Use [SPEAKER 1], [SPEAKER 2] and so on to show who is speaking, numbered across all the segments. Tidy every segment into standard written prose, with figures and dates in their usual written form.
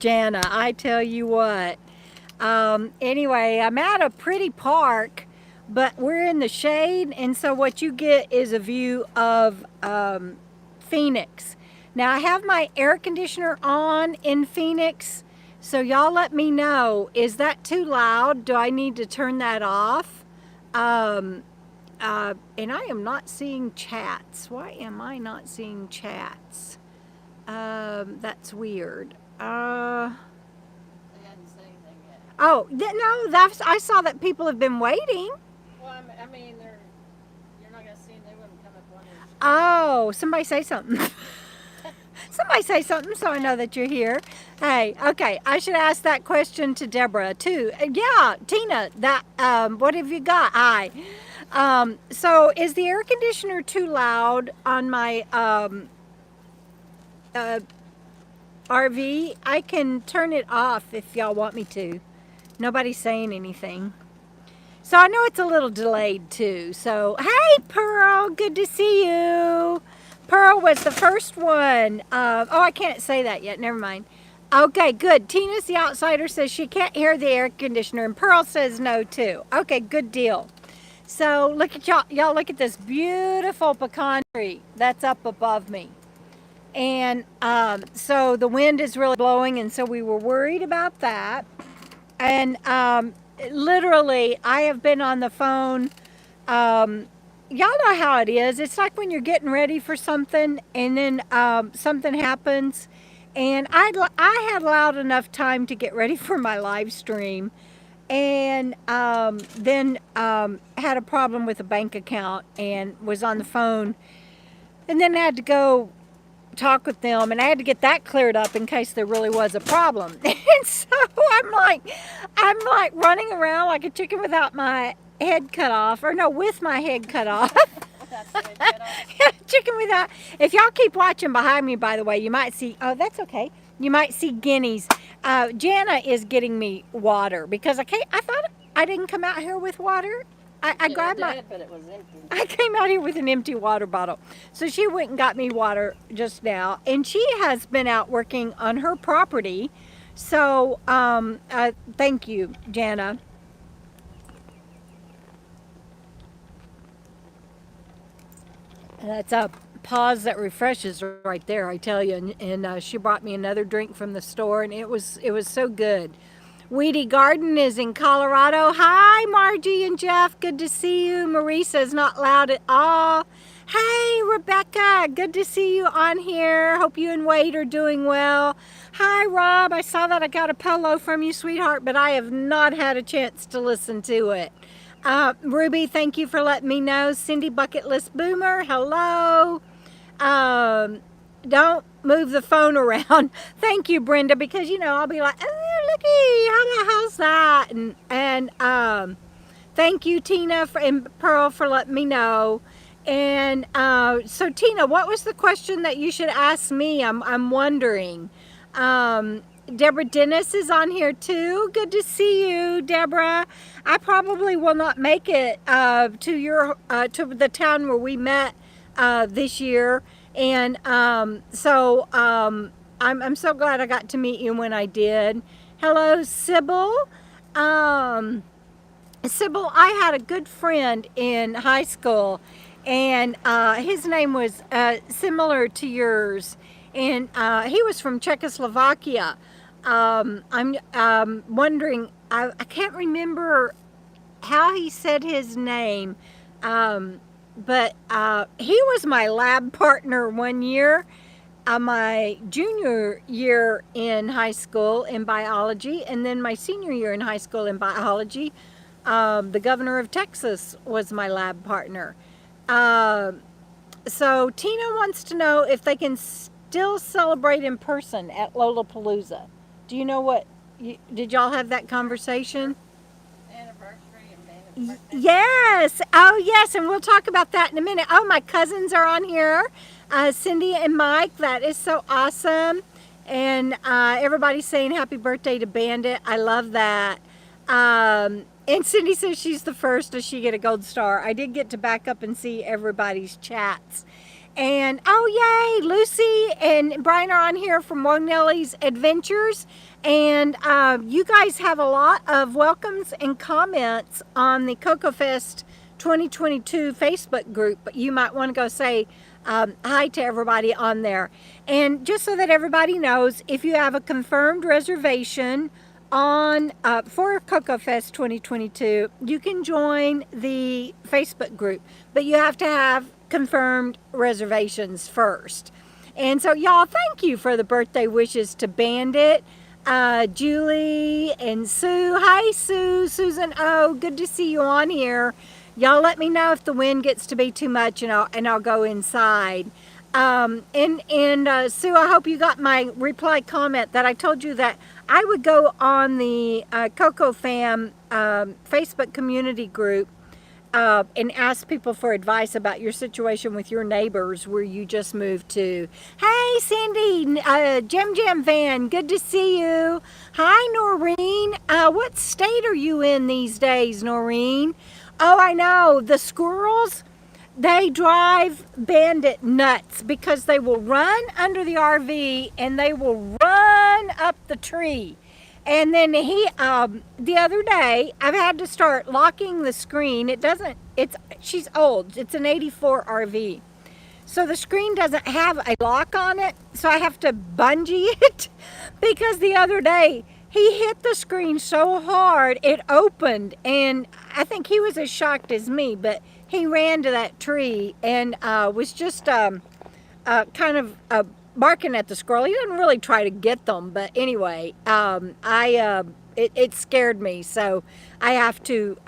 [SPEAKER 1] Jana, I tell you what. Anyway, I'm at a pretty park, but we're in the shade, and so what you get is a view of Phoenix. Now, I have my air conditioner on in Phoenix, so y'all let me know. Is that too loud? Do I need to turn that off? Um, and I am not seeing chats. Why am I not seeing chats? That's weird.
[SPEAKER 2] They hadn't said anything yet.
[SPEAKER 1] Oh, no, I saw that people have been waiting.
[SPEAKER 2] Well, I mean, you're not going to see them. They wouldn't come up on your screen.
[SPEAKER 1] Oh, somebody say something. Somebody say something so I know that you're here. Hey, okay, I should ask that question to Debra too. Yeah, Tina, that what have you got? Hi. So is the air conditioner too loud on my uh, RV? I can turn it off if y'all want me to. Nobody's saying anything. So I know it's a little delayed too. So, hey, Pearl, good to see you. Pearl was the first one. Oh, I can't say that yet. Never mind. Okay, good. Tina's the outsider says she can't hear the air conditioner, and Pearl says no too. Okay, good deal. So look at y'all. Y'all look at this beautiful pecan tree that's up above me. And so the wind is really blowing, and so we were worried about that. And literally, I have been on the phone. Y'all know how it is. It's like when you're getting ready for something, and then something happens. And I had allowed enough time to get ready for my live stream, and then had a problem with a bank account and was on the phone, and then had to go talk with them, and I had to get that cleared up in case there really was a problem. And so I'm like running around like a chicken without my head cut off, or no, with my head cut off. Chicken without. If y'all keep watching behind me, by the way, you might see. Oh, that's okay. You might see guineas. Jana is getting me water because I thought I didn't come out here with water. I grabbed my.
[SPEAKER 2] But it was empty.
[SPEAKER 1] I came out here with an empty water bottle. So she went and got me water just now. And she has been out working on her property. So thank you, Jana. That's a pause that refreshes right there, I tell you. And she brought me another drink from the store, and it was so good. Weedy Garden is in Colorado. Hi, Margie and Jeff. Good to see you. Marisa's not loud at all. Hey, Rebecca. Good to see you on here. Hope you and Wade are doing well. Hi, Rob. I saw that I got a polo from you, sweetheart, but I have not had a chance to listen to it. Ruby, thank you for letting me know. Cindy Bucket List Boomer, hello. Don't move the phone around. Thank you, Brenda, because I'll be like, oh, looky, how's that? And thank you, Tina and Pearl, for letting me know. And so Tina, what was the question that you should ask me? I'm wondering. Deborah Dennis is on here too. Good to see you, Deborah. I probably will not make it to the town where we met this year, and so I'm so glad I got to meet you when I did. Hello, Sybil. Sybil, I had a good friend in high school, and his name was similar to yours, and he was from Czechoslovakia. I'm wondering, I can't remember how he said his name, but he was my lab partner one year, my junior year in high school in biology, and then my senior year in high school in biology. The governor of Texas was my lab partner. So Tina wants to know if they can still celebrate in person at Lollapalooza. Do you know what? Did y'all have that conversation?
[SPEAKER 2] Anniversary and Bandit birthday.
[SPEAKER 1] Yes. Oh, yes. And we'll talk about that in a minute. Oh, my cousins are on here. Cindy and Mike. That is so awesome. And everybody's saying happy birthday to Bandit. I love that. And Cindy says she's the first. Does she get a gold star? I did get to back up and see everybody's chats. And oh yay, Lucy and Brian are on here from Wognelly's Adventures. And you guys have a lot of welcomes and comments on the KOKO Fest 2022 Facebook group. But you might want to go say hi to everybody on there. And just so that everybody knows, if you have a confirmed reservation on for KOKO Fest 2022, you can join the Facebook group, but you have to have confirmed reservations first. And so y'all, thank you for the birthday wishes to Bandit, Julie and Sue. Hi Sue, Susan O, good to see you on here. Y'all let me know if the wind gets to be too much, and I'll go inside. Sue, I hope you got my reply comment that I told you that I would go on the KOKO Fam Facebook community group and ask people for advice about your situation with your neighbors where you just moved to. Hey, Cindy, Jam Van, good to see you. Hi, Noreen. What state are you in these days, Noreen? Oh, I know, the squirrels, they drive Bandit nuts because they will run under the RV and they will run up the tree. And then the other day, I've had to start locking the screen. She's old. It's an 84 RV. So the screen doesn't have a lock on it. So I have to bungee it because the other day, he hit the screen so hard, it opened. And I think he was as shocked as me, but he ran to that tree and was just kind of barking at the squirrel. He didn't really try to get them, but anyway, it scared me. So I have to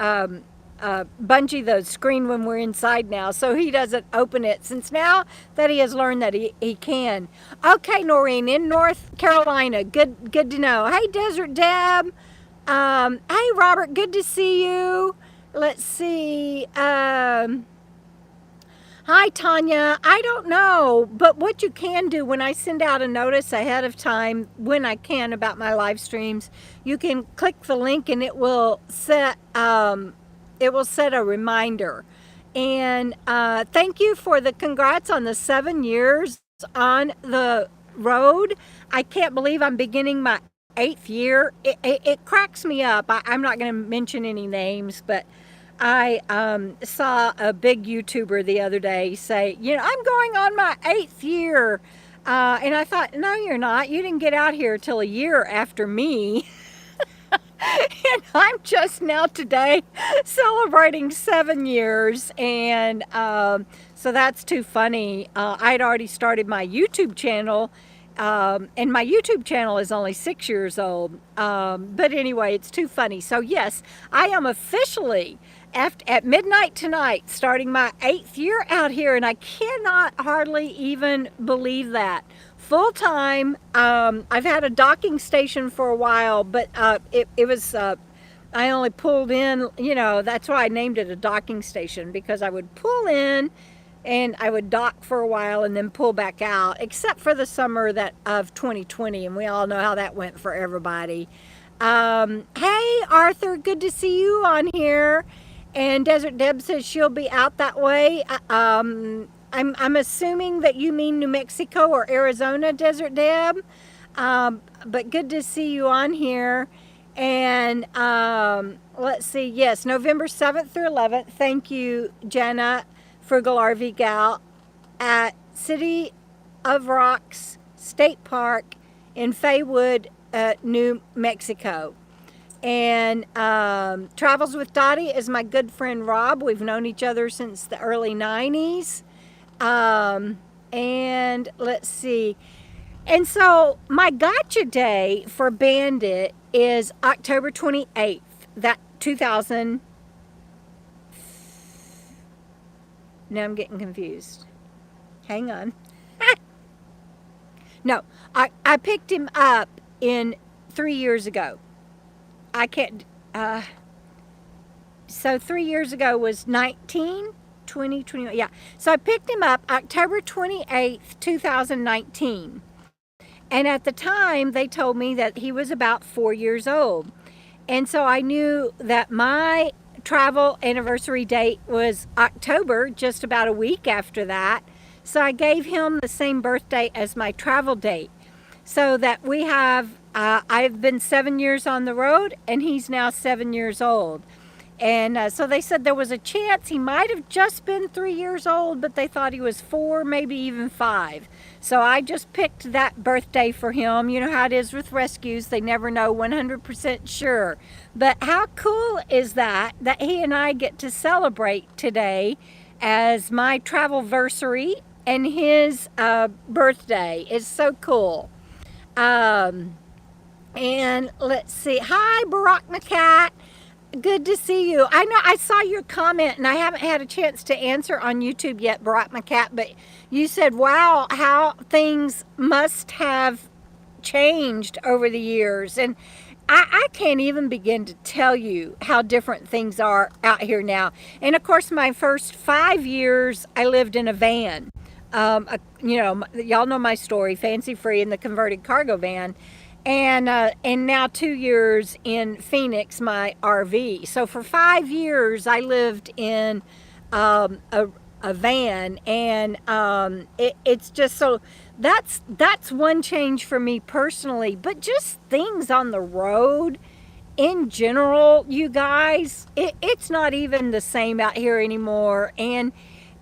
[SPEAKER 1] bungee the screen when we're inside now, so he doesn't open it, since now that he has learned that he can. Okay, Noreen, in North Carolina, good to know. Hey, Desert Deb. Hey, Robert, good to see you. Let's see. Hi, Tanya. I don't know, but what you can do when I send out a notice ahead of time, when I can, about my live streams, you can click the link and it will set a reminder. And thank you for the congrats on the 7 years on the road. I can't believe I'm beginning my 8th year. It cracks me up. I'm not going to mention any names, but I saw a big YouTuber the other day say, I'm going on my 8th year. And I thought, no, you're not. You didn't get out here till a year after me. And I'm just now today celebrating 7 years. And so that's too funny. I'd already started my YouTube channel. And my YouTube channel is only 6 years old. But anyway, it's too funny. So yes, I am officially at midnight tonight starting my 8th year out here, and I cannot hardly even believe that. Full time. I've had a docking station for a while, but it was I only pulled in, that's why I named it a docking station, because I would pull in and I would dock for a while and then pull back out, except for the summer of 2020, and we all know how that went for everybody. Hey, Arthur, good to see you on here. And Desert Deb says she'll be out that way. I'm assuming that you mean New Mexico or Arizona, Desert Deb. But good to see you on here. And let's see, yes, November 7th through 11th. Thank you, Jenna, Frugal RV Gal, at City of Rocks State Park in Faywood, New Mexico. And Travels with Dottie is my good friend Rob. We've known each other since the early 90s. And let's see. And so my gotcha day for Bandit is October 28th, 2000. Now I'm getting confused. Hang on. No, I picked him up in 3 years ago. I can't, so 3 years ago was 19, 20, 21, yeah. So I picked him up October 28th, 2019. And at the time, they told me that he was about 4 years old. And so I knew that my travel anniversary date was October, just about a week after that. So I gave him the same birthday as my travel date, so that we have, I've been 7 years on the road and he's now 7 years old. And so they said there was a chance he might have just been 3 years old, but they thought he was 4, maybe even 5. So I just picked that birthday for him. You know how it is with rescues, they never know 100% sure. But how cool is that he and I get to celebrate today as my travelversary and his birthday. It's so cool. And let's see. Hi, Barack McCat. Good to see you. I know I saw your comment and I haven't had a chance to answer on YouTube yet, Barack McCat, but you said, wow, how things must have changed over the years. And I can't even begin to tell you how different things are out here now. And of course, my first 5 years, I lived in a van. You know, y'all know my story, fancy free in the converted cargo van. And now 2 years in Phoenix, my RV. So for 5 years, I lived in a van, and it's just so that's one change for me personally. But just things on the road in general, you guys, it's not even the same out here anymore. And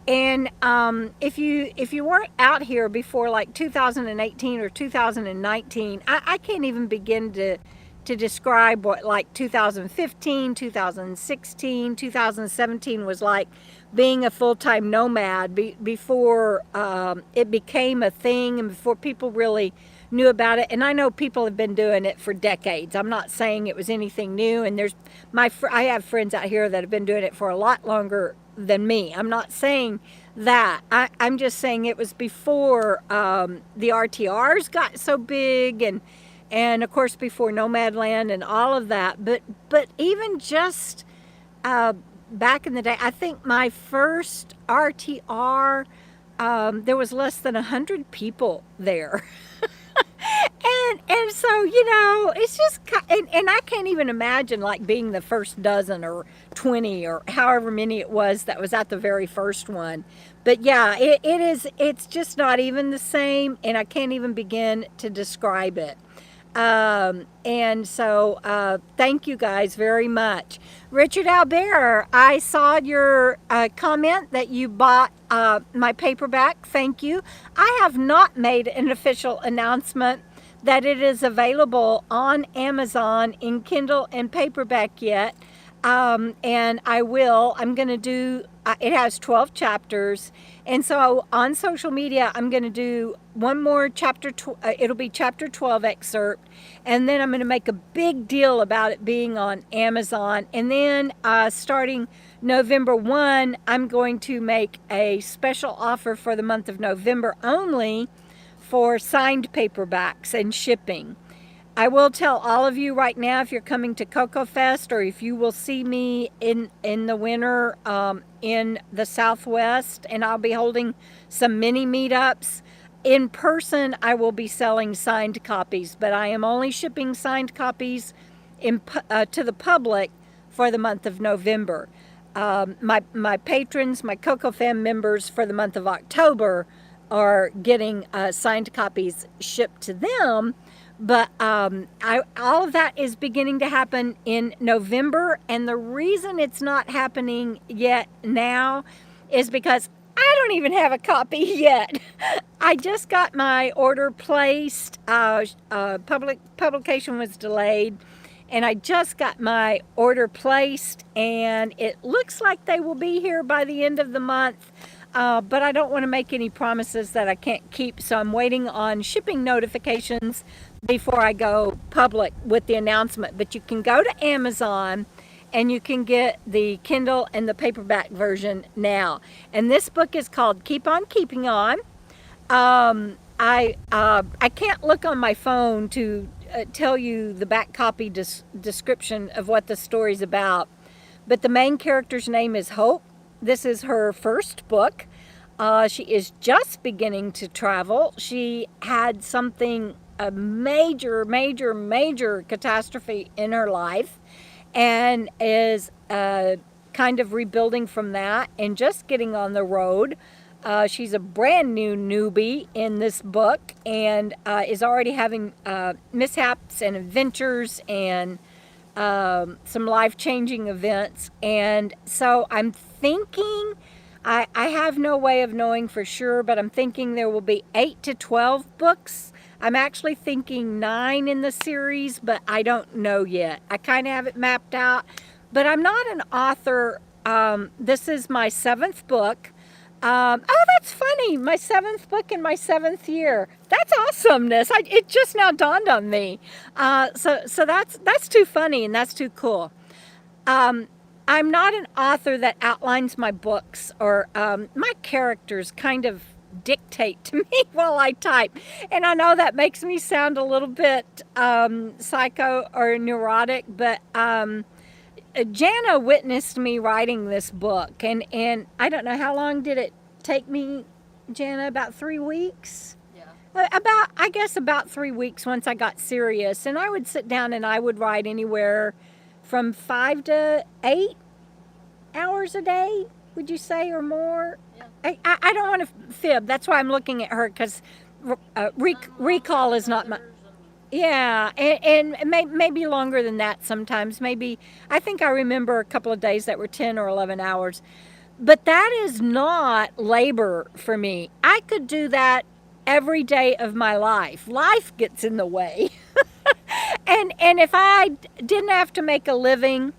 [SPEAKER 1] if you weren't out here before like 2018 or 2019, I can't even begin to describe what like 2015, 2016, 2017 was like being a full-time nomad before it became a thing and before people really knew about it. And I know people have been doing it for decades. I'm not saying it was anything new. And I have friends out here that have been doing it for a lot longer than me. I'm not saying that. I'm just saying it was before the RTRs got so big, and of course before Nomadland and all of that. But even just back in the day, I think my first RTR, there was less than 100 people there. And so, you know, it's just, and I can't even imagine like being the first dozen or 20 or however many it was that was at the very first one. But yeah, it's just not even the same, and I can't even begin to describe it. And so thank you guys very much. Richard Albert, I saw your comment that you bought my paperback. Thank you. I have not made an official announcement that it is available on Amazon in Kindle and paperback yet. And I will. I'm going to do, it has 12 chapters. And so on social media, I'm going to do one more chapter. It'll be chapter 12 excerpt. And then I'm going to make a big deal about it being on Amazon. And then starting November 1, I'm going to make a special offer for the month of November only for signed paperbacks and shipping. I will tell all of you right now, if you're coming to KOKO Fest, or if you will see me in the winter in the Southwest, and I'll be holding some mini meetups. In person, I will be selling signed copies, but I am only shipping signed copies to the public for the month of November. My patrons, my KOKO Fam members for the month of October are getting signed copies shipped to them. But all of that is beginning to happen in November. And the reason it's not happening yet now is because I don't even have a copy yet. I just got my order placed. Publication was delayed. And I just got my order placed. And it looks like they will be here by the end of the month. But I don't want to make any promises that I can't keep. So I'm waiting on shipping notifications before I go public with the announcement. But you can go to Amazon and you can get the Kindle and the paperback version now. And this book is called Keep On Keeping On. I can't look on my phone to tell you the back copy description of what the story's about. But the main character's name is Hope. This is her first book. She is just beginning to travel. She had a major catastrophe in her life, and is kind of rebuilding from that and just getting on the road. She's a brand new newbie in this book and is already having mishaps and adventures and some life-changing events. And so I'm thinking, I have no way of knowing for sure, but I'm thinking there will be 8 to 12 books. I'm actually thinking 9 in the series, but I don't know yet. I kind of have it mapped out, but I'm not an author. This is my 7th book. Oh, that's funny. My 7th book in my 7th year. That's awesomeness. It just now dawned on me. So that's too funny and that's too cool. I'm not an author that outlines my books, or my characters kind of dictate to me while I type. And I know that makes me sound a little bit psycho or neurotic, but Jana witnessed me writing this book, and I don't know, how long did it take me, Jana? About 3 weeks? Yeah. About 3 weeks once I got serious. And I would sit down and I would write anywhere from 5 to 8 hours a day, would you say, or more? Yeah. I don't want to fib. That's why I'm looking at her, because recall is not my... Yeah, and maybe longer than that sometimes. Maybe, I think I remember a couple of days that were 10 or 11 hours. But that is not labor for me. I could do that every day of my life. Life gets in the way. and if I didn't have to make a living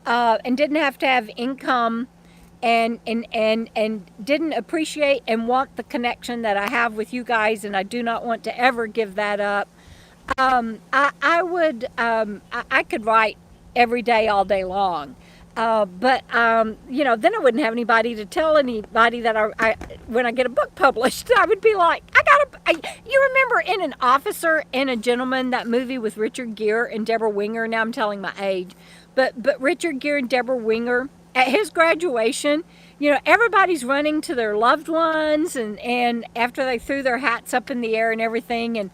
[SPEAKER 1] and didn't have to have income and didn't appreciate and want the connection that I have with you guys, and I do not want to ever give that up, I could write every day, all day long. But then I wouldn't have anybody to tell anybody that I when I get a book published. I would be like, you remember in An Officer and a Gentleman, that movie with Richard Gere and Debra Winger? Now I'm telling my age. But Richard Gere and Debra Winger, at his graduation, everybody's running to their loved ones, and after they threw their hats up in the air and everything, and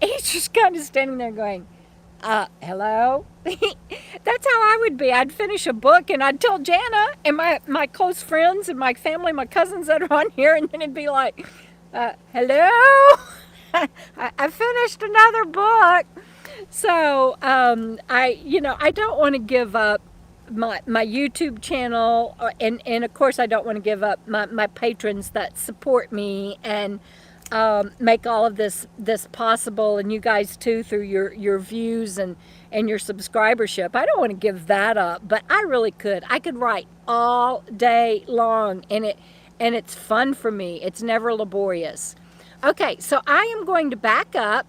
[SPEAKER 1] he's just kind of standing there going, hello? That's how I would be. I'd finish a book and I'd tell Jana and my close friends and my family, my cousins that are on here, and then it'd be like, hello? I finished another book. So I don't want to give up my YouTube channel, and of course I don't want to give up my patrons that support me and make all of this possible, and you guys too, through your views and your subscribership. I don't want to give that up, but I really could. I could write all day long, and it's fun for me. It's never laborious. Okay, so I am going to back up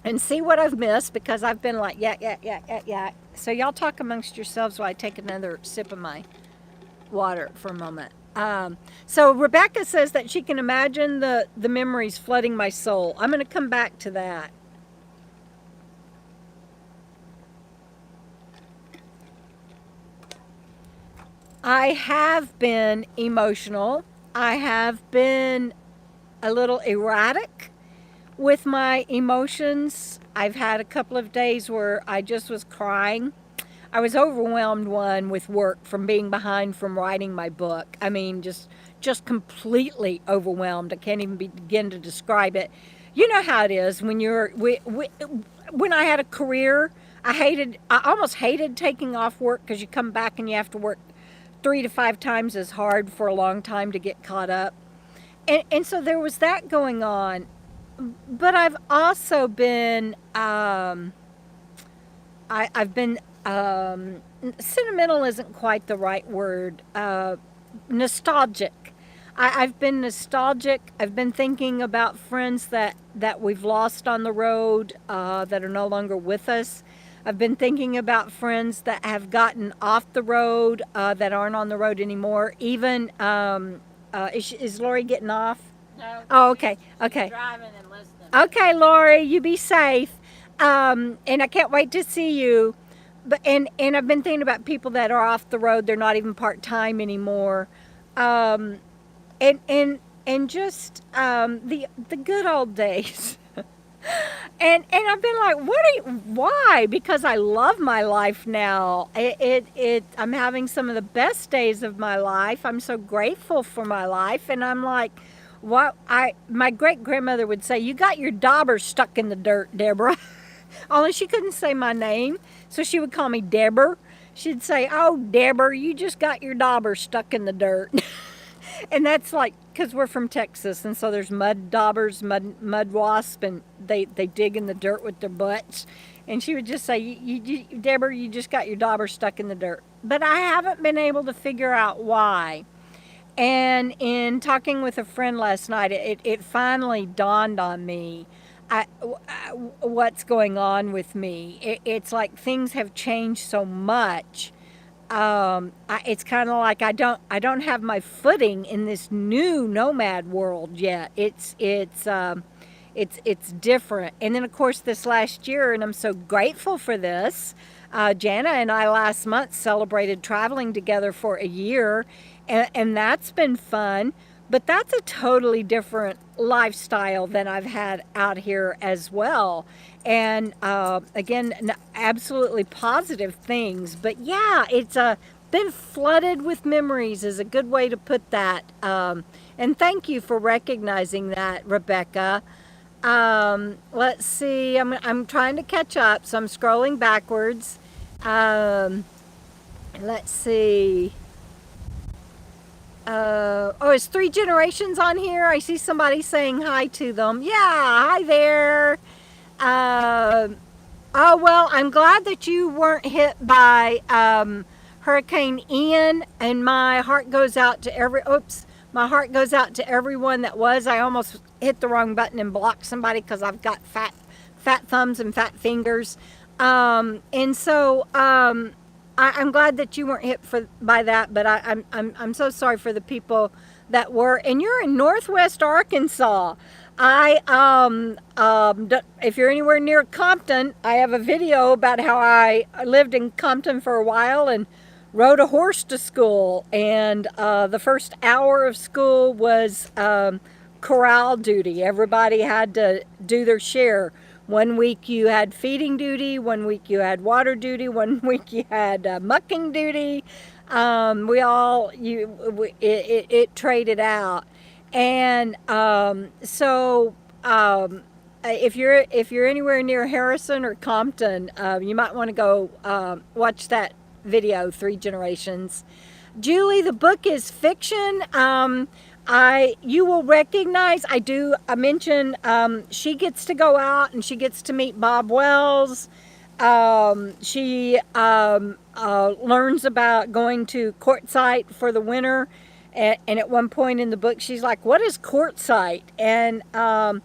[SPEAKER 1] and see what I've missed, because I've been like, yeah. So y'all talk amongst yourselves while I take another sip of my water for a moment. So Rebecca says that she can imagine the memories flooding my soul. I'm going to come back to that. I have been emotional. I have been a little erratic with my emotions. I've had a couple of days where I just was crying. I was overwhelmed, with work from being behind from writing my book. I mean, just completely overwhelmed. I can't even begin to describe it. You know how it is when when I had a career, I almost hated taking off work, because you come back and you have to work 3 to 5 times as hard for a long time to get caught up. And so there was that going on. But I've also been, I've been, sentimental isn't quite the right word, nostalgic. I've been nostalgic. I've been thinking about friends that we've lost on the road, that are no longer with us. I've been thinking about friends that have gotten off the road, that aren't on the road anymore. Even, is Lori getting off?
[SPEAKER 2] No.
[SPEAKER 1] Oh, okay.
[SPEAKER 2] Driving and listening.
[SPEAKER 1] Okay, Lori, you be safe. And I can't wait to see you. But and I've been thinking about people that are off the road. They're not even part-time anymore. And just the good old days. And I've been like, why? Because I love my life now. I'm having some of the best days of my life. I'm so grateful for my life, and I'm like, what? My great grandmother would say, "You got your dauber stuck in the dirt, Deborah." Only she couldn't say my name, so she would call me Debra. She'd say, "Oh, Debra, you just got your dauber stuck in the dirt." And that's like, because we're from Texas, and so there's mud daubers, mud wasp, and they dig in the dirt with their butts. And she would just say, Deborah, you just got your dauber stuck in the dirt. But I haven't been able to figure out why. And in talking with a friend last night, it finally dawned on me what's going on with me. It's like things have changed so much. It's kind of like I don't have my footing in this new nomad world yet. It's different. And then of course this last year, and I'm so grateful for this. Jana and I last month celebrated traveling together for a year, and that's been fun. But that's a totally different lifestyle than I've had out here as well. And again, absolutely positive things. But yeah, it's been flooded with memories is a good way to put that. And thank you for recognizing that, Rebecca. Let's see, I'm trying to catch up, so I'm scrolling backwards. Let's see. Oh, is Three Generations on here? I see somebody saying hi to them. Yeah, hi there. Oh, well, I'm glad that you weren't hit by Hurricane Ian, and my heart goes out to my heart goes out to everyone that was. I almost hit the wrong button and blocked somebody because I've got fat thumbs and fat fingers. And so I'm glad that you weren't hit by that, but I'm so sorry for the people that were. And you're in Northwest Arkansas. If you're anywhere near Compton, I have a video about how I lived in Compton for a while and rode a horse to school. And the first hour of school was corral duty. Everybody had to do their share. One week you had feeding duty, one week you had water duty, one week you had mucking duty. It traded out. And if you're anywhere near Harrison or Compton, you might want to go watch that video, Three Generations. Julie, the book is fiction. You will recognize, I mentioned she gets to go out and she gets to meet Bob Wells. She learns about going to quartzsite for the winter. And at one point in the book, she's like, what is quartzsite? And there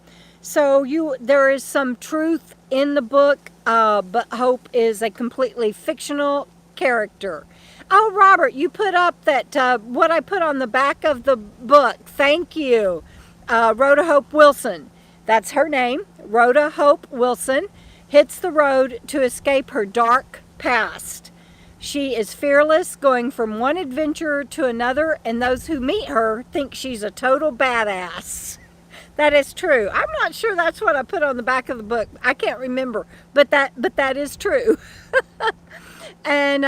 [SPEAKER 1] is some truth in the book, but Hope is a completely fictional character. Oh, Robert, you put up that what I put on the back of the book. Thank you. Rhoda Hope Wilson. That's her name. Rhoda Hope Wilson hits the road to escape her dark past. She is fearless, going from one adventure to another, and those who meet her think she's a total badass. That is true. I'm not sure that's what I put on the back of the book. I can't remember, but that is true. And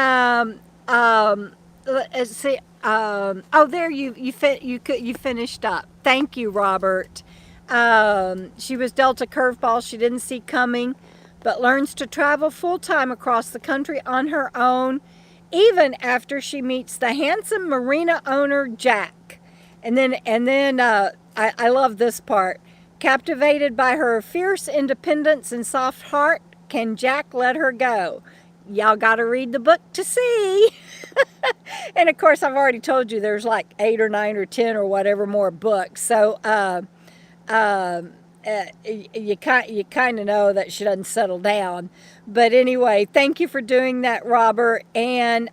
[SPEAKER 1] let's see. There you finished up. Thank you, Robert. She was dealt a curveball she didn't see coming, but learns to travel full-time across the country on her own, even after she meets the handsome marina owner, Jack. And then I love this part. Captivated by her fierce independence and soft heart, can Jack let her go? Y'all got to read the book to see. And of course, I've already told you there's like 8 or 9 or 10 or whatever more books. So you kind of know that she doesn't settle down. But anyway, thank you for doing that, Robert. And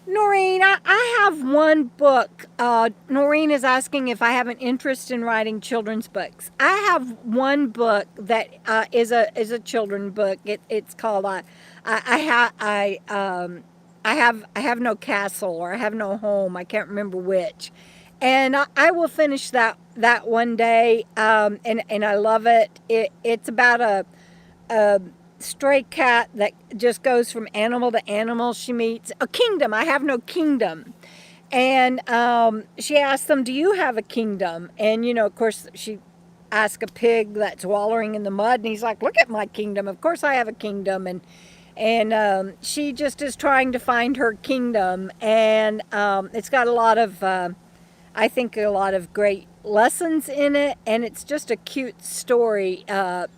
[SPEAKER 1] Noreen, I have one book. Noreen is asking if I have an interest in writing children's books. I have one book that is a children's book. It's called I have no castle, or I have no home. I can't remember which. And I will finish that one day, and I love it. It's about a stray cat that just goes from animal to animal. She meets a kingdom. I have no kingdom. And she asks them, do you have a kingdom? And, of course, she asks a pig that's wallowing in the mud, and he's like, look at my kingdom. Of course I have a kingdom. And she just is trying to find her kingdom. And it's got a lot of, I think, a lot of great lessons in it, and it's just a cute story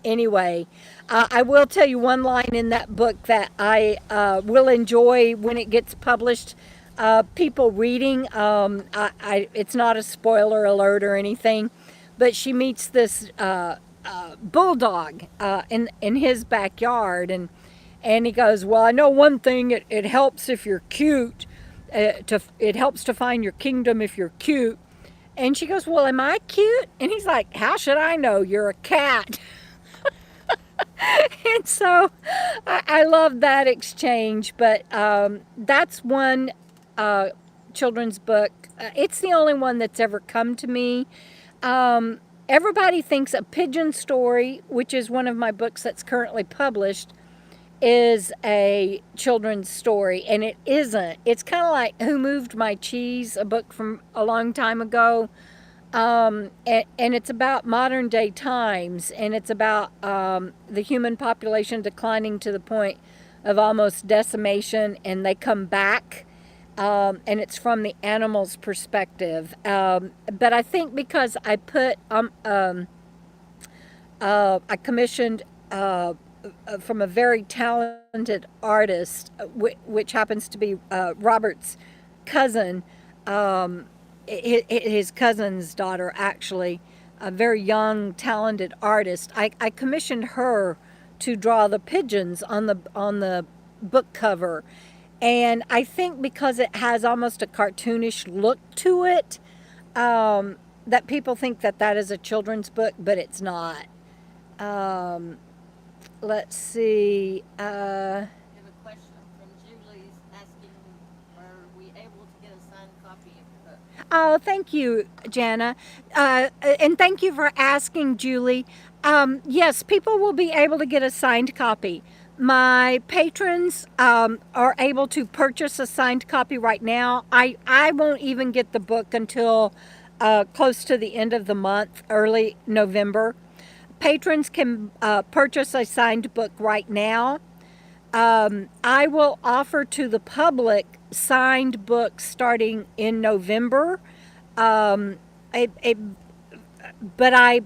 [SPEAKER 1] anyway. I will tell you one line in that book that I will enjoy when it gets published. People reading, it's not a spoiler alert or anything, but she meets this bulldog in his backyard, and he goes, well, I know one thing, it helps if you're cute. It helps to find your kingdom if you're cute. And she goes, well, am I cute? And he's like, how should I know? You're a cat. And so I love that exchange. But that's one children's book. It's the only one that's ever come to me. Everybody thinks A Pigeon Story, which is one of my books that's currently published, is a children's story, and it isn't. It's kind of like Who Moved My Cheese, a book from a long time ago, and it's about modern day times, and it's about the human population declining to the point of almost decimation, and they come back, and it's from the animal's perspective. But I think because I put I commissioned from a very talented artist, which happens to be Robert's cousin, his cousin's daughter, actually, a very young, talented artist. I commissioned her to draw the pigeons on the book cover, and I think because it has almost a cartoonish look to it, that people think that is a children's book, but it's not. Let's see.
[SPEAKER 2] I have a question from Julie's asking, are we able to get a signed copy of the book?
[SPEAKER 1] Oh, thank you, Jana. And thank you for asking, Julie. Yes, people will be able to get a signed copy. My patrons are able to purchase a signed copy right now. I won't even get the book until close to the end of the month, early November. Patrons can purchase a signed book right now. I will offer to the public signed books starting in November. But I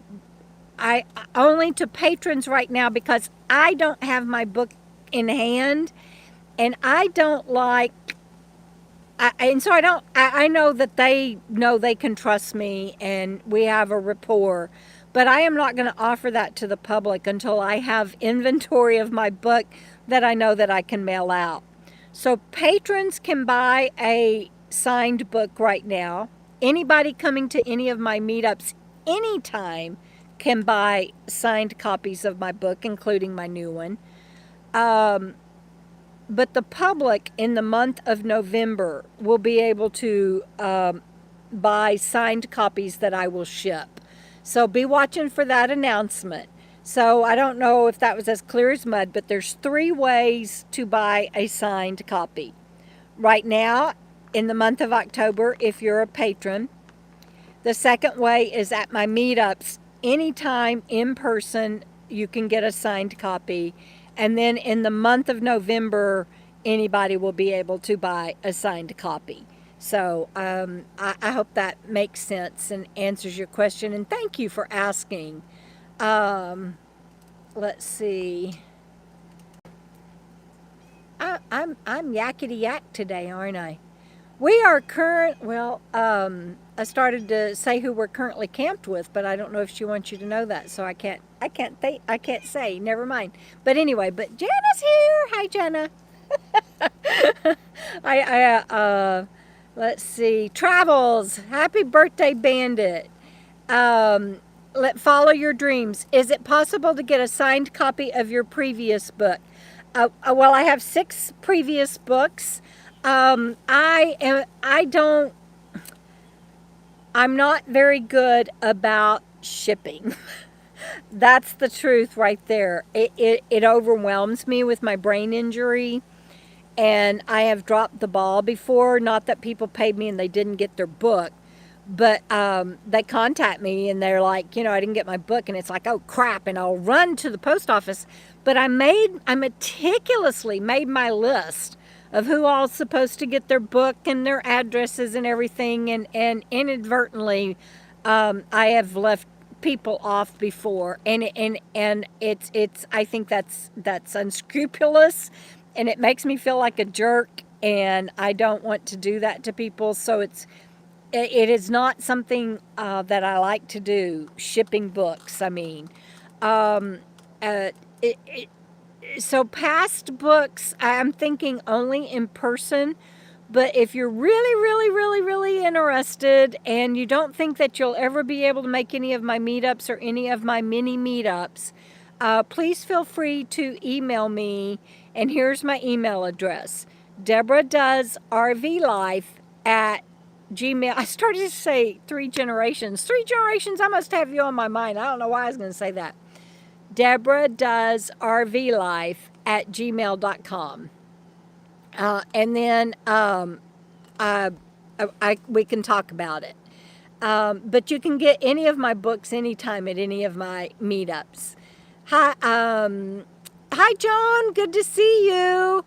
[SPEAKER 1] only to patrons right now, because I don't have my book in hand, and I don't like. And so I know that they know they can trust me, and we have a rapport. But I am not going to offer that to the public until I have inventory of my book that I know that I can mail out. So patrons can buy a signed book right now. Anybody coming to any of my meetups anytime can buy signed copies of my book, including my new one. But the public in the month of November will be able to buy signed copies that I will ship. So be watching for that announcement. So I don't know if that was as clear as mud, but there's 3 ways to buy a signed copy. Right now, in the month of October, if you're a patron. The second way is at my meetups. Anytime in person, you can get a signed copy. And then in the month of November, anybody will be able to buy a signed copy. So I hope that makes sense and answers your question. And thank you for asking. Let's see. I'm yakety yak today, aren't I? We are I started to say who we're currently camped with, but I don't know if she wants you to know that, so I can't say. Never mind. But anyway, but Jenna's here. Hi, Jenna. Let's see. Travels. Happy birthday, Bandit. Follow your dreams. Is it possible to get a signed copy of your previous book? Well, I have 6 previous books. I'm not very good about shipping. That's the truth right there. It overwhelms me with my brain injury, and I have dropped the ball before. Not that people paid me and they didn't get their book, but they contact me and they're like, I didn't get my book, and it's like, oh crap, and I'll run to the post office. But I meticulously made my list of who all's supposed to get their book and their addresses and everything, and inadvertently I have left people off before, and it's I think that's unscrupulous, and it makes me feel like a jerk, and I don't want to do that to people. So it is not something that I like to do, shipping books. I mean, so past books, I'm thinking only in person. But if you're really, really, really, really interested and you don't think that you'll ever be able to make any of my meetups or any of my mini meetups, please feel free to email me. And here's my email address: Debra does RV life at Gmail. I started to say 3 generations. 3 generations, I must have you on my mind. I don't know why I was going to say that. Debra does RV life at gmail.com. And then we can talk about it. But you can get any of my books anytime at any of my meetups. Hi, Joan. Good to see you.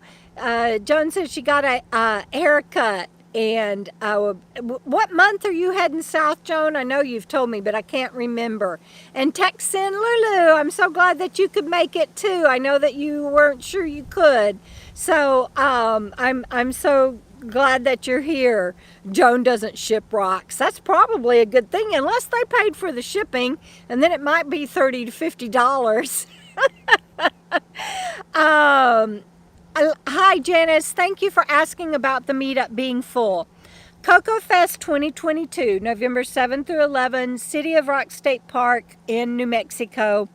[SPEAKER 1] Joan says she got a haircut. And what month are you heading south, Joan? I know you've told me, but I can't remember. And Texan Lulu, I'm so glad that you could make it too. I know that you weren't sure you could. So I'm so glad that you're here. Joan doesn't ship rocks. That's probably a good thing, unless they paid for the shipping, and then it might be $30 to $50. Hi, Janice. Thank you for asking about the meetup being full. KOKO Fest 2022, November 7 through 11, City of Rock State Park in New Mexico,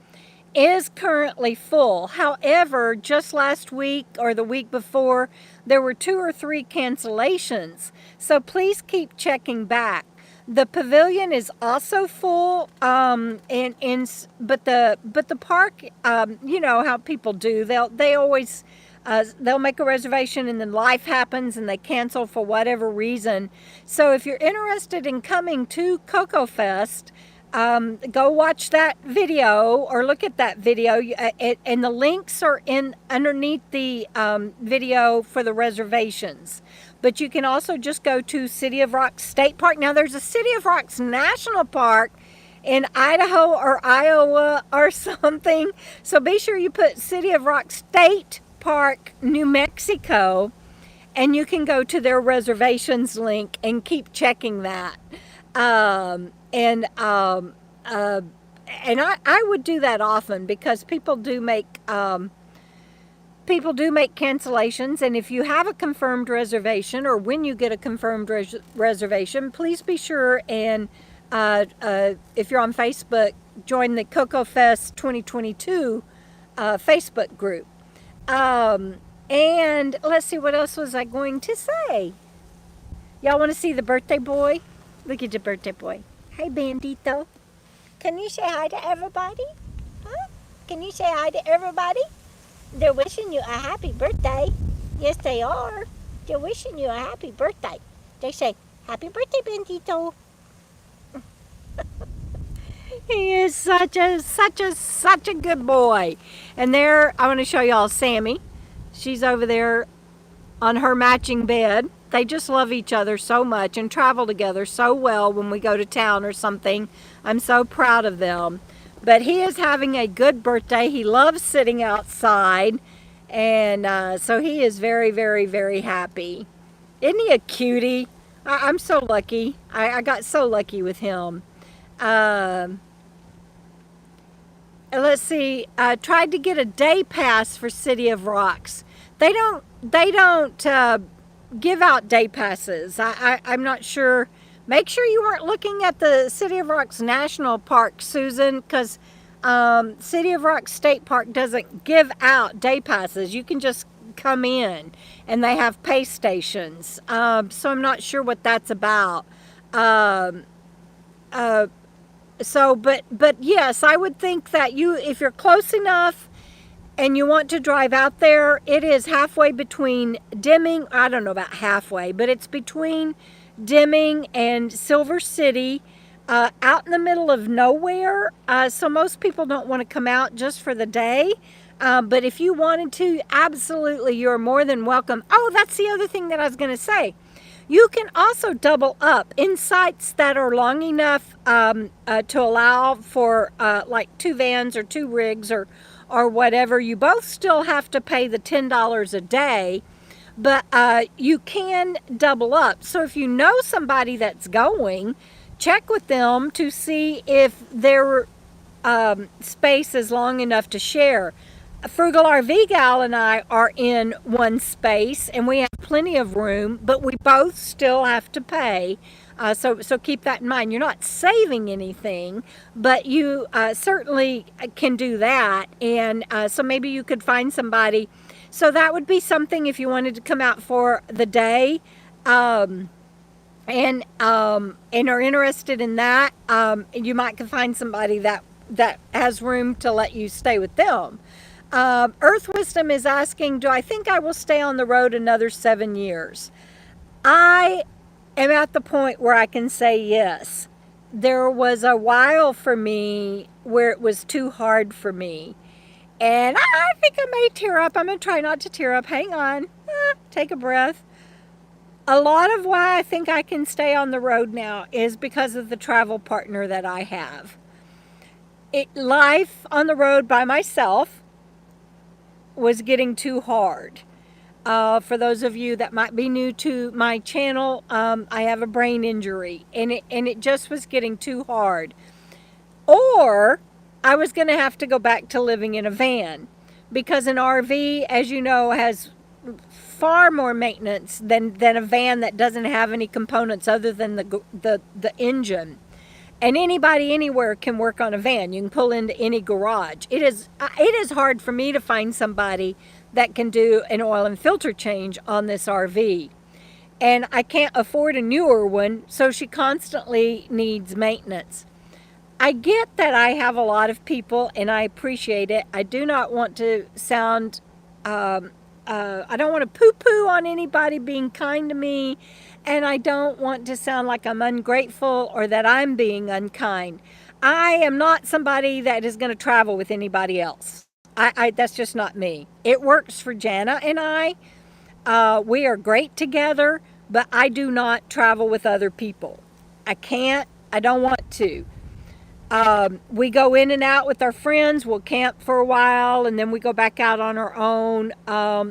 [SPEAKER 1] is currently full. However, just last week or the week before, there were 2 or 3 cancellations. So please keep checking back. The pavilion is also full, but the park, you know how people do. They always they'll make a reservation and then life happens and they cancel for whatever reason. So if you're interested in coming to KOKO Fest, go watch that video or look at that video, and the links are in underneath the video for the reservations. But you can also just go to City of Rocks State Park. Now there's a City of Rocks National Park in Idaho or Iowa or something. So be sure you put City of Rocks State Park, New Mexico, and you can go to their reservations link and keep checking that. And I would do that often, because people do make cancellations, and if you have a confirmed reservation, or when you get a confirmed reservation, please be sure and if you're on Facebook, join the KOKO Fest 2022 Facebook group. And let's see, what else was I going to say? Y'all want to see the birthday boy? Look at your birthday boy. Hey, Bandito. Can you say hi to everybody? Huh? Can you say hi to everybody? They're wishing you a happy birthday. Yes, they are. They're wishing you a happy birthday. They say, happy birthday, Bandito. He is such a good boy. And there, I want to show y'all Sammy. She's over there on her matching bed. They just love each other so much and travel together so well when we go to town or something. I'm so proud of them. But he is having a good birthday. He loves sitting outside. And so he is very, very, very happy. Isn't he a cutie? I'm so lucky. I got so lucky with him. Let's see. I tried to get a day pass for City of Rocks. They don't give out day passes. I'm not sure. Make sure you weren't looking at the City of Rocks National Park, Susan, because City of Rocks State Park doesn't give out day passes. You can just come in, and they have pay stations. So I'm not sure what that's about. But yes, I would think that if you're close enough and you want to drive out there, it is halfway between Deming. I don't know about halfway, but it's between Deming and Silver City, out in the middle of nowhere. So most people don't want to come out just for the day. But if you wanted to, absolutely, you're more than welcome. Oh, that's the other thing that I was going to say. You can also double up in sites that are long enough to allow for like 2 vans or 2 rigs or whatever. You both still have to pay the $10 a day, but you can double up. So if you know somebody that's going, check with them to see if their space is long enough to share. Frugal RV Gal and I are in one space and we have plenty of room, but we both still have to pay. So keep that in mind. You're not saving anything, but you certainly can do that. And so maybe you could find somebody. So that would be something if you wanted to come out for the day, and are interested in that. You might can find somebody that has room to let you stay with them. Earth Wisdom is asking, do I think I will stay on the road another 7 years? I am at the point where I can say yes. There was a while for me where it was too hard for me. And I think I may tear up. I'm going to try not to tear up. Hang on. Take a breath. A lot of why I think I can stay on the road now is because of the travel partner that I have. Life on the road by myself was getting too hard. For those of you that might be new to my channel, I have a brain injury and it just was getting too hard. Or I was going to have to go back to living in a van, because an RV, as you know, has far more maintenance than a van that doesn't have any components other than the engine. And anybody anywhere can work on a van. You can pull into any garage. It is hard for me to find somebody that can do an oil and filter change on this RV. And I can't afford a newer one, so she constantly needs maintenance. I get that I have a lot of people and I appreciate it. I do not want to sound, I don't want to poo-poo on anybody being kind to me. And I don't want to sound like I'm ungrateful or that I'm being unkind. I am not somebody that is going to travel with anybody else. That's just not me. It works for Jana and I. We are great together, but I do not travel with other people. I can't. I don't want to. We go in and out with our friends. We'll camp for a while and then we go back out on our own.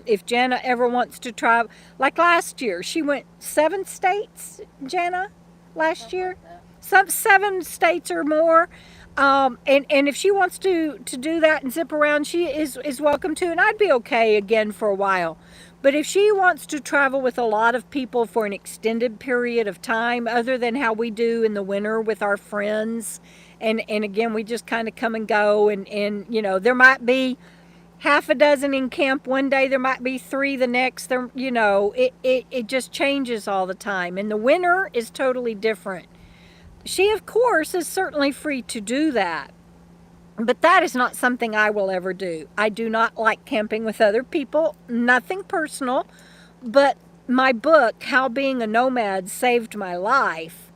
[SPEAKER 1] If Jana ever wants to travel, like last year, she went 7 states, Jana, last year. Some 7 states or more. And if she wants to do that and zip around, she is welcome to, and I'd be okay again for a while. But if she wants to travel with a lot of people for an extended period of time, other than how we do in the winter with our friends, and again, we just kind of come and go, and you know, there might be half a dozen in camp one day, there might be 3 the next, there, you know, it just changes all the time. And the winter is totally different. She, of course, is certainly free to do that. But that is not something I will ever do. I do not like camping with other people. Nothing personal. But my book, How Being a Nomad Saved My Life,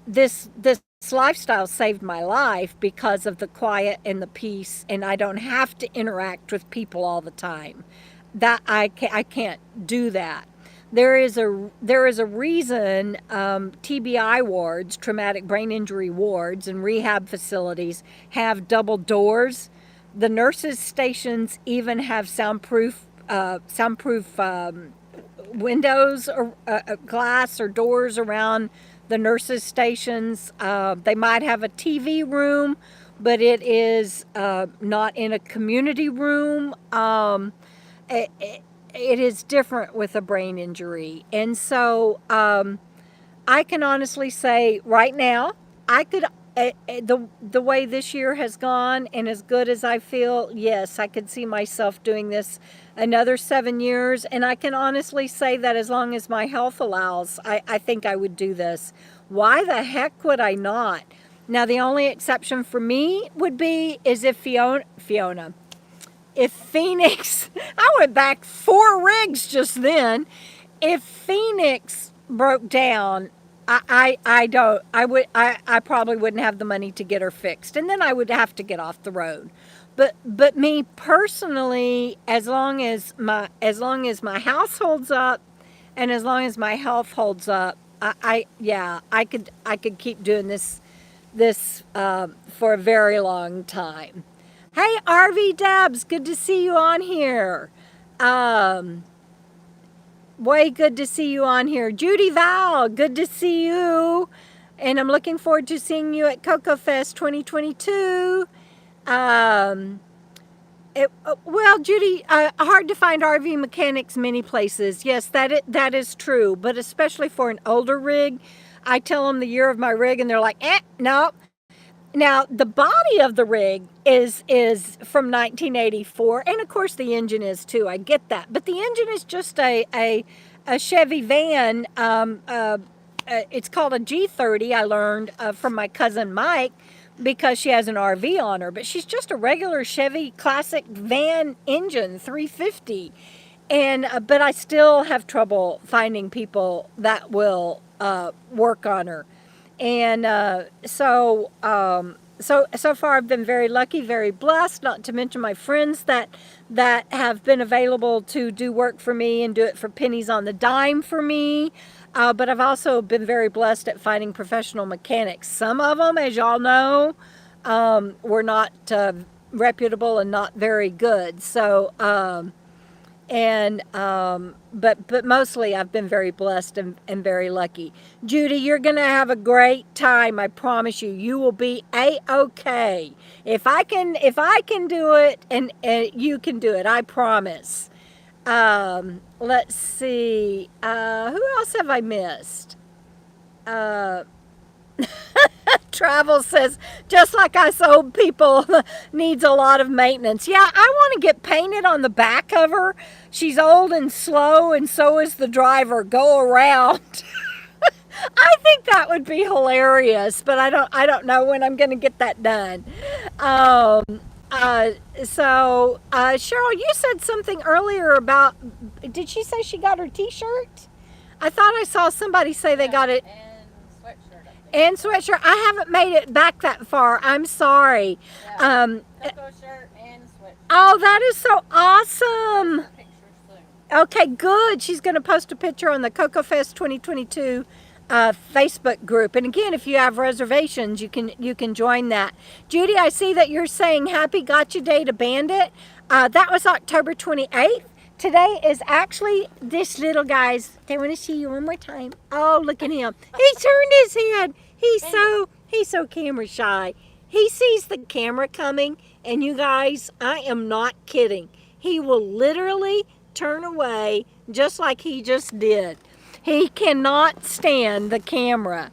[SPEAKER 1] this lifestyle saved my life because of the quiet and the peace, and I don't have to interact with people all the time. That I can't do that. There is a reason TBI wards, traumatic brain injury wards, and rehab facilities have double doors. The nurses' stations even have soundproof windows or glass or doors around the nurses' stations. They might have a TV room, but it is not in a community room. It is different with a brain injury. And so I can honestly say right now, I could the way this year has gone, and as good as I feel, yes, I could see myself doing this another 7 years. And I can honestly say that as long as my health allows, I think I would do this. Why the heck would I not? Now, the only exception for me would be is if if Phoenix, I went back 4 rigs just then. If Phoenix broke down, I probably wouldn't have the money to get her fixed, and then I would have to get off the road. But me personally, as long as my house holds up, and as long as my health holds up, I could keep doing this for a very long time. Hey, RV Debs, good to see you on here. Way good to see you on here. Judy Val, good to see you. And I'm looking forward to seeing you at KOKO Fest 2022. Well, Judy, hard to find RV mechanics many places. Yes, that is true. But especially for an older rig, I tell them the year of my rig, and they're like, no. Now, the body of the rig is from 1984, and of course the engine is too. I get that. But the engine is just a Chevy van. It's called a G30, I learned from my cousin Mike, because she has an RV on her. But she's just a regular Chevy classic van engine, 350. But I still have trouble finding people that will work on her. And so far I've been very lucky, very blessed, not to mention my friends that have been available to do work for me and do it for pennies on the dime for me. But I've also been very blessed at finding professional mechanics. Some of them, as y'all know, were not reputable and not very good. So, but mostly I've been very blessed and very lucky. Judy, you're going to have a great time. I promise you. You will be A-okay. If I can do it, and you can do it, I promise. Let's see. Who else have I missed? Travel says, just like us old people, needs a lot of maintenance. Yeah, I want to get painted on the back of her. She's old and slow, and so is the driver. Go around. I think that would be hilarious, but I don't know when I'm going to get that done. Cheryl, you said something earlier about, did she say she got her t-shirt? I thought I saw somebody say they got it. And sweatshirt. I haven't made it back that far. I'm sorry.
[SPEAKER 2] Yeah. KOKO shirt and sweatshirt.
[SPEAKER 1] Oh, that is so awesome. Okay, good. She's going to post a picture on the KOKO Fest 2022 Facebook group. And again, if you have reservations, you can join that. Judy, I see that you're saying happy Gotcha Day to Bandit. That was October 28th. Today is actually this little guy's. They want to see you one more time. Oh, look at him. He turned his head. He's so camera shy. He sees the camera coming, and you guys, I am not kidding. He will literally turn away just like he just did. He cannot stand the camera.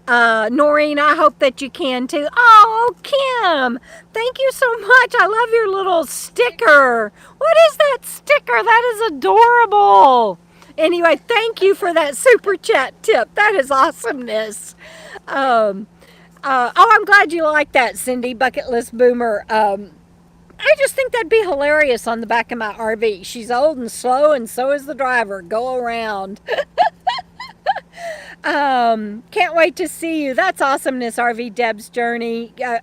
[SPEAKER 1] Noreen, I hope that you can too. Oh, Kim, thank you so much. I love your little sticker. What is that sticker? That is adorable. Anyway, thank you for that super chat tip. That is awesomeness. I'm glad you like that, Cindy, Bucket List Boomer. I just think that'd be hilarious on the back of my RV. She's old and slow, and so is the driver. Go around. Can't wait to see you. That's awesomeness, RV Deb's journey. You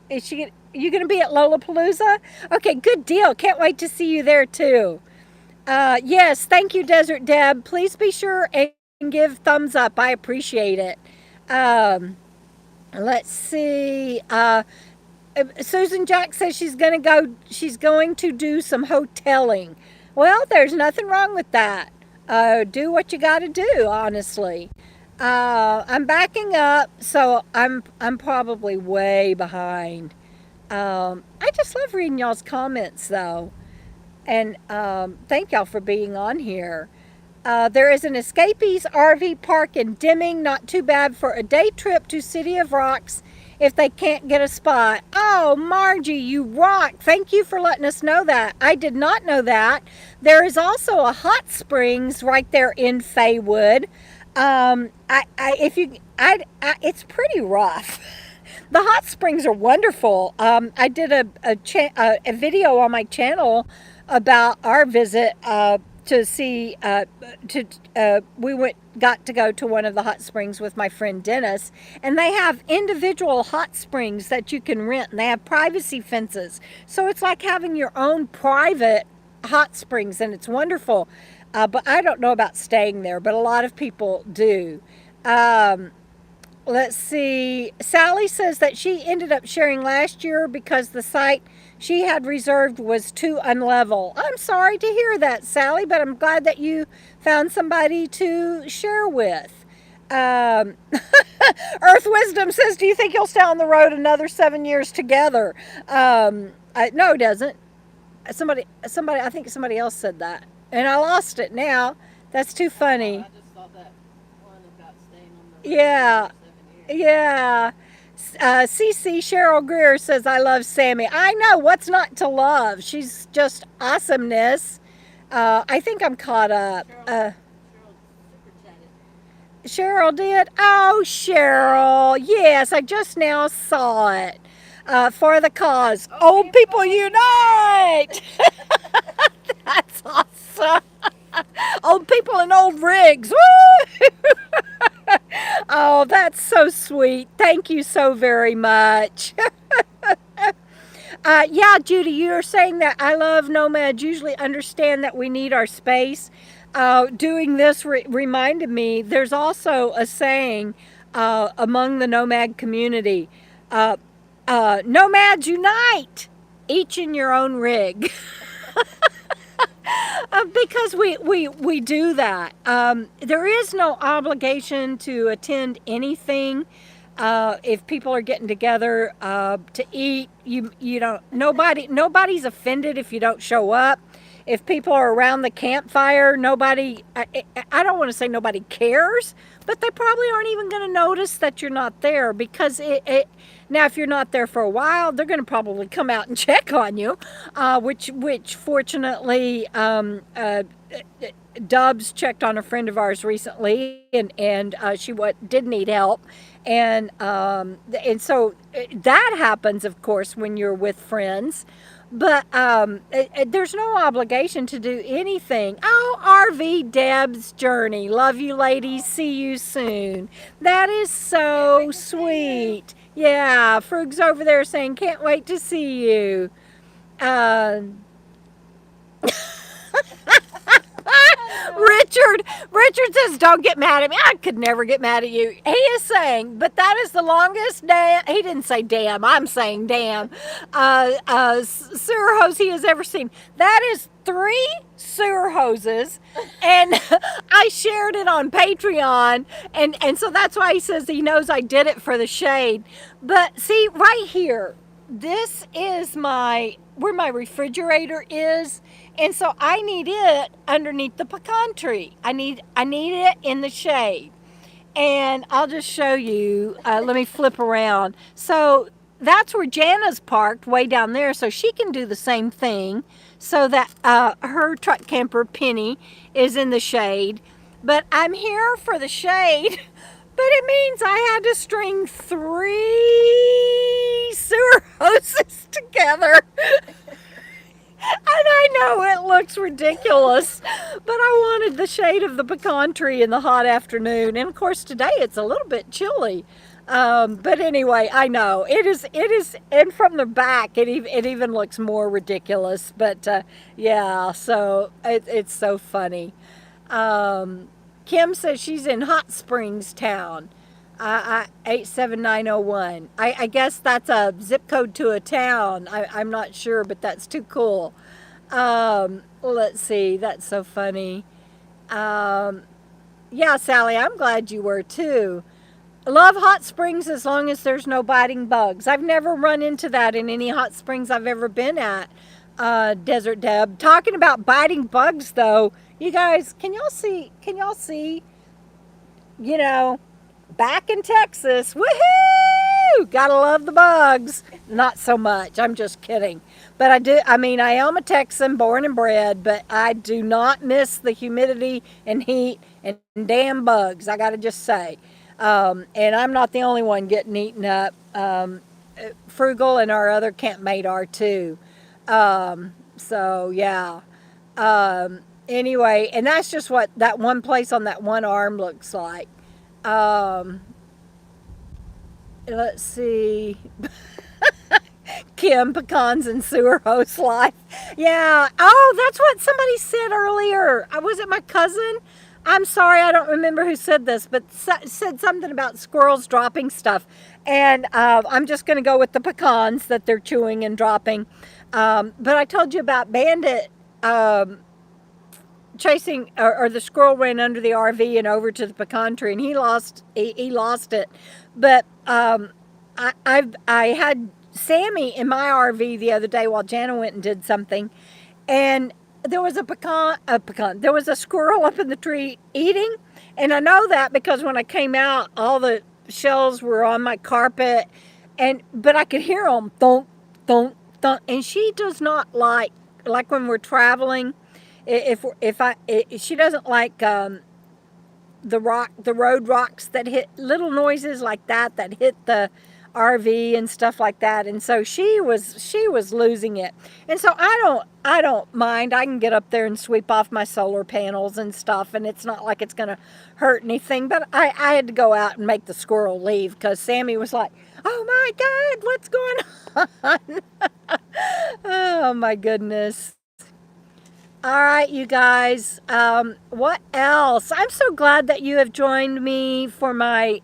[SPEAKER 1] going to be at Lollapalooza? Okay, good deal. Can't wait to see you there too. Yes, thank you, Desert Deb. Please be sure and give thumbs up. I appreciate it. Let's see. Susan Jack says she's going to do some hoteling. Well, there's nothing wrong with that. Do what you got to do, honestly. I'm backing up, so I'm probably way behind. I just love reading y'all's comments, though. And thank y'all for being on here. There is an Escapees RV park in Deming, not too bad for a day trip to City of Rocks if they can't get a spot. Oh, Margie, you rock. Thank you for letting us know that. I did not know that. There is also a hot springs right there in Faywood. It's pretty rough. The hot springs are wonderful. I did a video on my channel about our visit to see got to go to one of the hot springs with my friend Dennis, and they have individual hot springs that you can rent, and they have privacy fences, so it's like having your own private hot springs, and it's wonderful. But I don't know about staying there, but a lot of people do. Let's see. Sally says that she ended up sharing last year because the site she had reserved was too unlevel. I'm sorry to hear that, Sally, but I'm glad that you found somebody to share with. Earth Wisdom says, do you think you'll stay on the road another 7 years together? No, it doesn't. I think somebody else said that. And I lost it now. That's too funny.
[SPEAKER 2] I just saw that one about staying on the road
[SPEAKER 1] Yeah.
[SPEAKER 2] for 7 years.
[SPEAKER 1] Yeah. CC Cheryl Greer says, I love Sammy. I know, what's not to love? She's just awesomeness. I think I'm caught up.
[SPEAKER 2] Cheryl super chatted.
[SPEAKER 1] Cheryl did? Oh, Cheryl. Yes, I just now saw it. For the cause. Old people unite! That's awesome. Old people in old rigs. Woo! Oh, that's so sweet. Thank you so very much. Yeah, Judy, you're saying that I love Nomad. Usually understand that we need our space. Doing this reminded me, there's also a saying among the Nomad community, Nomads unite, each in your own rig. Because we do that. There is no obligation to attend anything. If people are getting together to eat, you don't. Nobody's offended if you don't show up. If people are around the campfire, nobody. I don't want to say nobody cares, but they probably aren't even going to notice that you're not there because now, if you're not there for a while, they're going to probably come out and check on you, which fortunately, Dubs checked on a friend of ours recently, and she did need help, and so that happens, of course, when you're with friends. But there's no obligation to do anything. Oh, RV Deb's Journey. Love you, ladies. See you soon. That is so sweet. Yeah, Frug's over there saying, can't wait to see you. Richard says, don't get mad at me. I could never get mad at you. He is saying, but that is the longest damn. He didn't say damn. I'm saying damn. Sewer hose he has ever seen. That is 3 sewer hoses, and I shared it on Patreon, and so that's why he says he knows I did it for the shade. But see, right here, this is where my refrigerator is, and so I need it underneath the pecan tree. I need it in the shade, and I'll just show you. Let me flip around. So that's where Jana's parked, way down there, so she can do the same thing, so that her truck camper Penny is in the shade. But I'm here for the shade. But it means I had to string 3 sewer hoses together. And I know it looks ridiculous, but I wanted the shade of the pecan tree in the hot afternoon. And of course today it's a little bit chilly. But anyway, I know it is, and from the back it even looks more ridiculous. But yeah, so it's so funny. Kim says she's in Hot Springs town. 87901. I guess that's a zip code to a town. I'm not sure, but that's too cool. Let's see. That's so funny. Yeah, Sally, I'm glad you were too. Love hot springs as long as there's no biting bugs. I've never run into that in any hot springs I've ever been at. Desert Deb. Talking about biting bugs though, you guys, can y'all see, you know, back in Texas, woohoo! Woo! Gotta love the bugs. Not so much. I'm just kidding. But I do. I mean, I am a Texan, born and bred, but I do not miss the humidity and heat and damn bugs. I gotta just say. And I'm not the only one getting eaten up. Frugal and our other campmate are too. So yeah. Anyway, and that's just what that one place on that one arm looks like. Let's see. Kim, pecans and sewer hose life. Yeah. Oh, that's what somebody said earlier. Was it my cousin? I'm sorry, I don't remember who said this, but said something about squirrels dropping stuff. And I'm just going to go with the pecans that they're chewing and dropping. But I told you about Bandit chasing, or the squirrel ran under the RV and over to the pecan tree, and he lost it. But I had Sammy in my RV the other day while Jana went and did something, and there was there was a squirrel up in the tree eating, and I know that because when I came out, all the shells were on my carpet, but I could hear them thunk, thunk, thunk, and she does not like when we're traveling, she doesn't like the road rocks that hit, little noises like that hit the RV and stuff like that, and so she was losing it. And so I don't mind. I can get up there and sweep off my solar panels and stuff, and it's not like it's gonna hurt anything. But I had to go out and make the squirrel leave because Sammy was like, "Oh my God, what's going on?" Oh my goodness. All right, you guys. What else? I'm so glad that you have joined me for my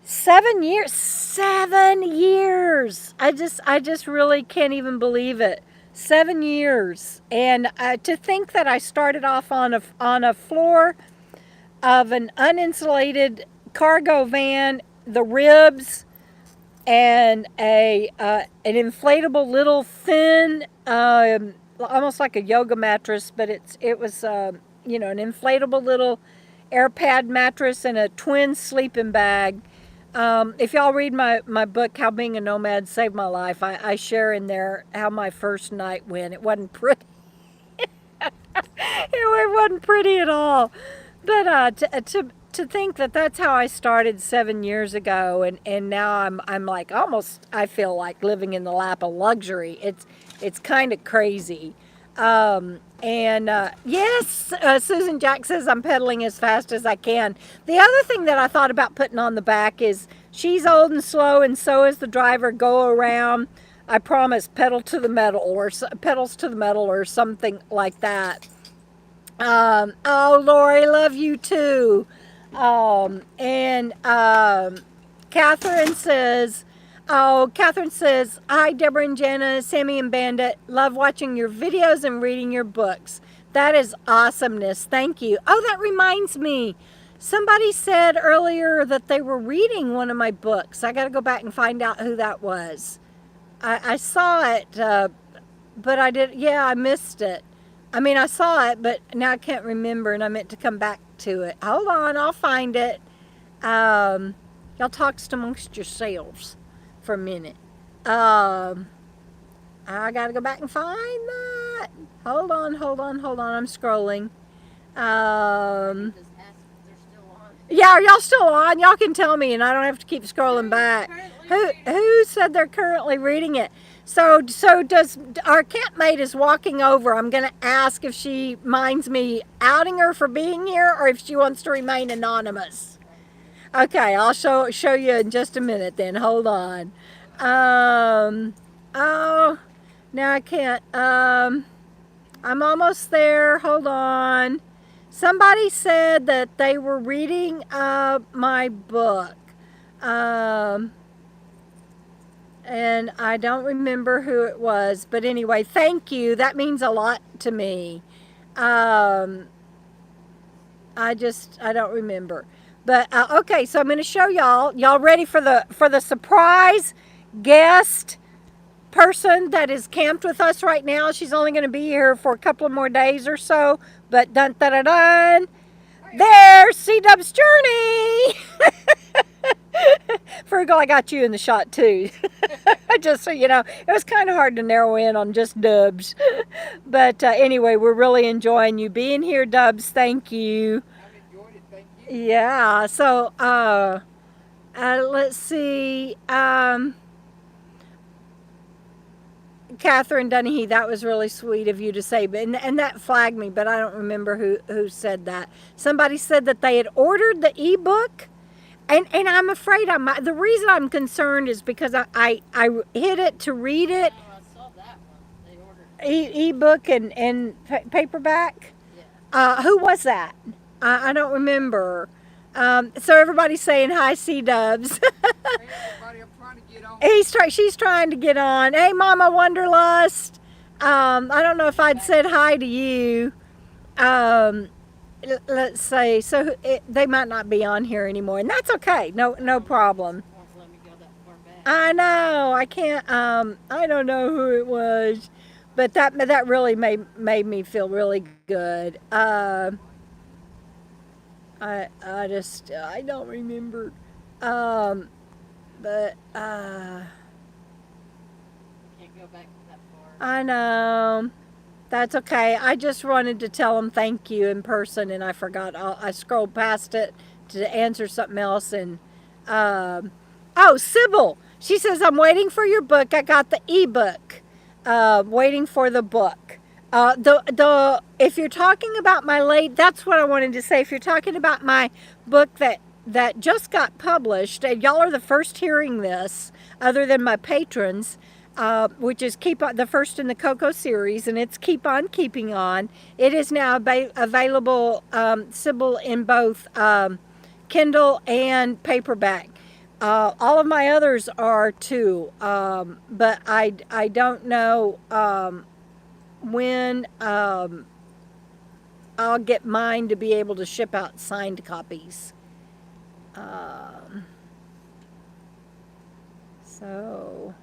[SPEAKER 1] 7 years. 7 years. I just really can't even believe it. 7 years. And to think that I started off on a floor of an uninsulated cargo van, the ribs, and an inflatable little thin, almost like a yoga mattress, but it was an inflatable little air pad mattress and a twin sleeping bag. If y'all read my book, How Being a Nomad Saved My Life, I share in there how my first night went. It wasn't pretty. It wasn't pretty at all. But to think that that's how I started 7 years ago, and now I'm like almost, I feel like living in the lap of luxury. It's kind of crazy. Yes, Susan Jack says I'm pedaling as fast as I can. The other thing that I thought about putting on the back is she's old and slow, and so is the driver. Go around. I promise, pedals to the metal or something like that. Oh, Lori, love you too. Catherine says, hi, Debra and Jana, Sammy and Bandit. Love watching your videos and reading your books. That is awesomeness. Thank you. Oh, that reminds me. Somebody said earlier that they were reading one of my books. I got to go back and find out who that was. I saw it, but I missed it. I mean, I saw it, but now I can't remember, and I meant to come back to it. Hold on, I'll find it. Y'all talk amongst yourselves for a minute. I gotta go back and find that. Hold on. I'm scrolling. Yeah, are y'all still on? Y'all can tell me, and I don't have to keep scrolling back. Who said they're currently reading it? So does our campmate is walking over. I'm gonna ask if she minds me outing her for being here, or if she wants to remain anonymous. Okay, I'll show you in just a minute. Then hold on. Oh, now I can't. I'm almost there. Hold on. Somebody said that they were reading my book. And I don't remember who it was, but anyway, thank you. That means a lot to me. I don't remember. But okay, so I'm going to show y'all. Y'all ready for the surprise guest person that is camped with us right now? She's only going to be here for a couple of more days or so. But dun dun dun dun. There's C-Dub's Journey. Frugal, I got you in the shot too. Just so you know, it was kind of hard to narrow in on just Dubs. But anyway, we're really enjoying you being here, Dubs. Thank you.
[SPEAKER 3] I've enjoyed it. Thank you.
[SPEAKER 1] Yeah, so let's see. Catherine Dunahee, that was really sweet of you to say, but and that flagged me, but I don't remember who said that. Somebody said that they had ordered the ebook, and I'm afraid the reason I'm concerned is because I hit it to read it,
[SPEAKER 2] Oh, I saw that one. They ordered.
[SPEAKER 1] ebook and paperback.
[SPEAKER 2] Yeah.
[SPEAKER 1] Who was that? I don't remember. So everybody's saying hi, C Dubs.
[SPEAKER 3] Hey, everybody, I'm trying to get on.
[SPEAKER 1] She's trying to get on. Hey, Mama Wonderlust. I don't know if I'd said hi to you. Let's say so. They might not be on here anymore, and that's okay. No problem.
[SPEAKER 2] Won't let me go that far back.
[SPEAKER 1] I know. I can't. I don't know who it was, but that really made me feel really good. I don't remember. But
[SPEAKER 2] Can't go back that far.
[SPEAKER 1] I know. That's okay. I just wanted to tell them thank you in person, and I forgot. I scrolled past it to answer something else. And oh, Sybil, she says I'm waiting for your book. I got the ebook. Waiting for the book. If you're talking about that's what I wanted to say. If you're talking about my book that just got published, and y'all are the first hearing this, other than my patrons, which is the first in the KOKO series, and it's Keep On Keeping On. It is now available, Sybil, in both Kindle and paperback. All of my others are too, but I don't know when I'll get mine to be able to ship out signed copies. So,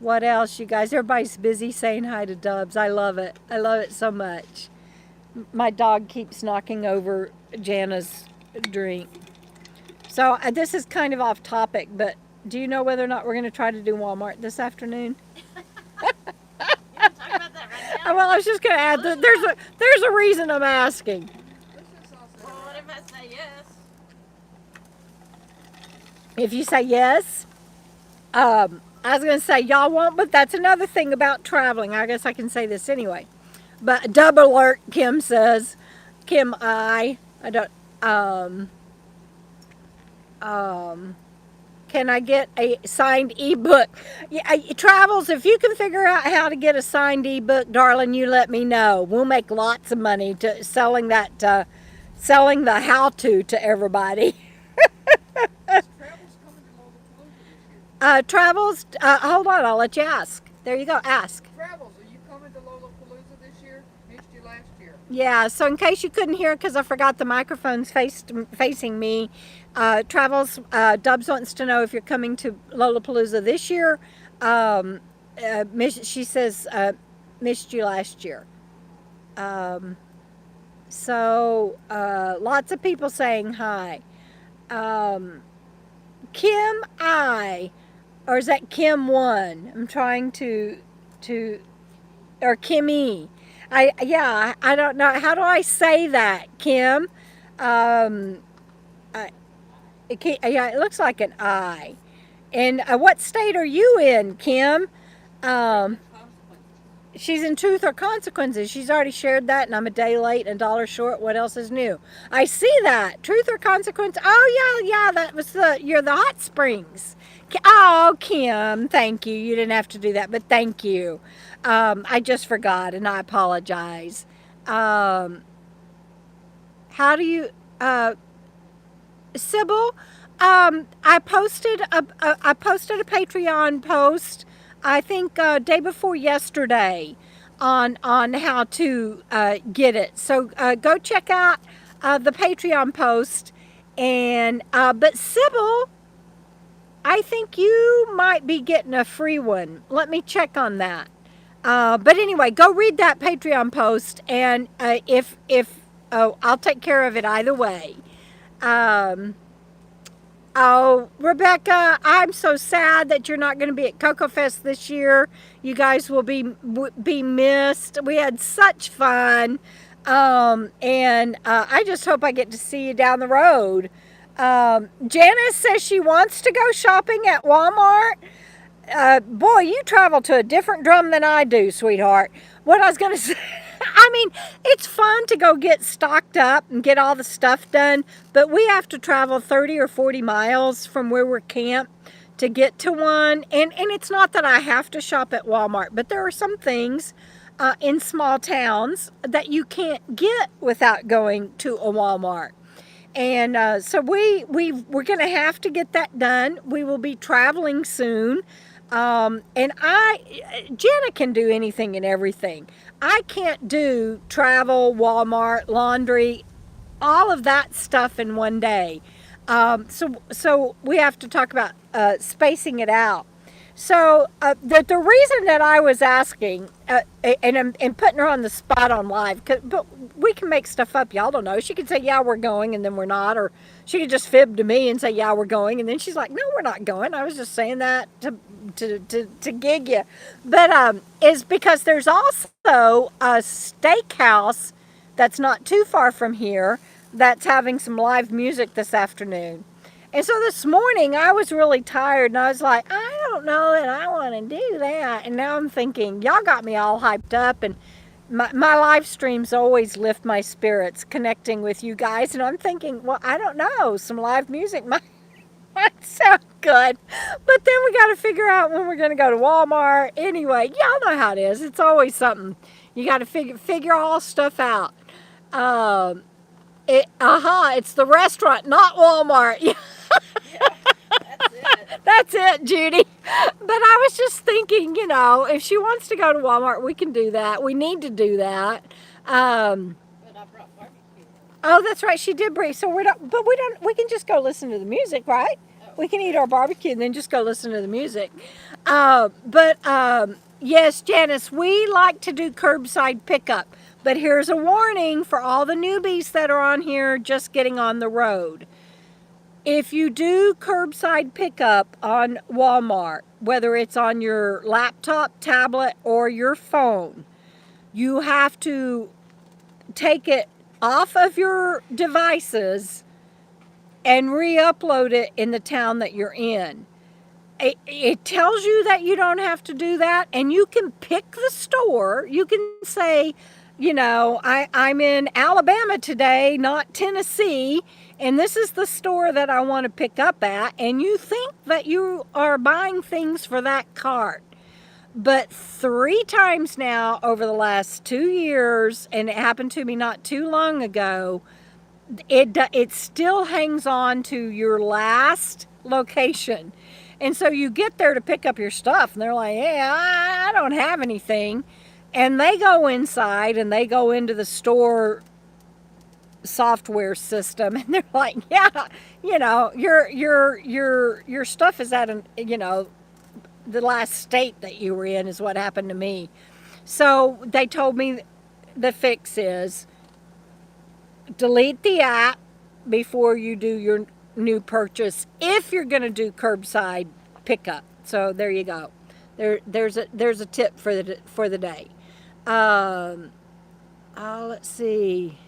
[SPEAKER 1] what else, you guys? Everybody's busy saying hi to Dubs. I love it. I love it so much. My dog keeps knocking over Jana's drink. So, this is kind of off topic, but do you know whether or not we're going to try to do Walmart this afternoon?
[SPEAKER 2] You want to talk about that right now?
[SPEAKER 1] Well, I was just going to add that there's a reason I'm asking.
[SPEAKER 3] Let's just all say
[SPEAKER 2] Well, what if I say yes?
[SPEAKER 1] If you say yes, I was going to say y'all won't, but that's another thing about traveling. I guess I can say this anyway. But double alert, Kim says. Kim, I don't, can I get a signed ebook? Yeah, Travels, if you can figure out how to get a signed ebook, darling, you let me know. We'll make lots of money selling the how-to everybody.
[SPEAKER 3] Travel's coming to Lollapalooza this year.
[SPEAKER 1] Travels, hold on, I'll let you ask. There you go, ask.
[SPEAKER 3] Travels, are you coming to Lollapalooza this year? Missed you last year.
[SPEAKER 1] Yeah, so in case you couldn't hear, because I forgot the microphone's facing me, Travels, Dubs wants to know if you're coming to Lollapalooza this year. She says, missed you last year. So, lots of people saying hi. Kim I, or is that Kim 1? I'm trying to, or Kimmy. I don't know. How do I say that, Kim? It looks like an I. And what state are you in, Kim? She's in Truth or Consequences. She's already shared that, and I'm a day late and $1 short. What else is new? I see that. Truth or Consequence. Oh, yeah, that was you're the Hot Springs. Oh, Kim, thank you. You didn't have to do that, but thank you. I just forgot, and I apologize. How do you, Sybil? I posted a Patreon post, I think day before yesterday, on how to get it. So go check out the Patreon post. And but Sybil, I think you might be getting a free one. Let me check on that. But anyway, go read that Patreon post, and I'll take care of it either way. Oh, Rebecca, I'm so sad that you're not going to be at KOKO Fest this year. You guys will be missed. We had such fun. And I just hope I get to see you down the road. Janice says she wants to go shopping at Walmart. Boy, you travel to a different drum than I do, sweetheart. What I was going to say, I mean, it's fun to go get stocked up and get all the stuff done, but we have to travel 30 or 40 miles from where we're camped to get to one. And it's not that I have to shop at Walmart, but there are some things in small towns that you can't get without going to a Walmart. And so we're going to have to get that done. We will be traveling soon. And Jenna can do anything and everything. I can't do travel, Walmart, laundry, all of that stuff in one day. So we have to talk about spacing it out. So the reason that I was asking, and putting her on the spot on live, but we can make stuff up. Y'all don't know. She could say, yeah, we're going, and then we're not. Or she could just fib to me and say, yeah, we're going. And then she's like, no, we're not going. I was just saying that to gig you. But is because there's also a steakhouse that's not too far from here that's having some live music this afternoon. And so this morning I was really tired and I was like, I don't know that I want to do that. And now I'm thinking, y'all got me all hyped up, and my live streams always lift my spirits connecting with you guys. And I'm thinking, well, I don't know, some live music might sound good. But then we got to figure out when we're going to go to Walmart. Anyway, y'all know how it is. It's always something. You got to figure all stuff out. It's the restaurant, not Walmart.
[SPEAKER 2] That's it.
[SPEAKER 1] That's it, Judy. But I was just thinking, if she wants to go to Walmart, we can do that. We need to do that.
[SPEAKER 2] But I brought barbecue.
[SPEAKER 1] Oh, that's right. She did bring. So we can just go listen to the music, right? We can eat our barbecue and then just go listen to the music. Yes, Janice, we like to do curbside pickup. But here's a warning for all the newbies that are on here just getting on the road. If you do curbside pickup on Walmart, whether it's on your laptop, tablet, or your phone, you have to take it off of your devices and re-upload it in the town that you're in. It tells you that you don't have to do that, and you can pick the store. You can say, I'm in Alabama today, not Tennessee, and this is the store that I want to pick up at, and you think that you are buying things for that cart. But 3 times now over the last 2 years, and it happened to me not too long ago, it still hangs on to your last location. And so you get there to pick up your stuff, and they're like, hey, I don't have anything. And they go inside and they go into the store software system, and they're like, yeah, your stuff is at the last state that you were in is what happened to me. So they told me the fix is delete the app before you do your new purchase if you're going to do curbside pickup. So there you go. There's a tip for the day. Let's see.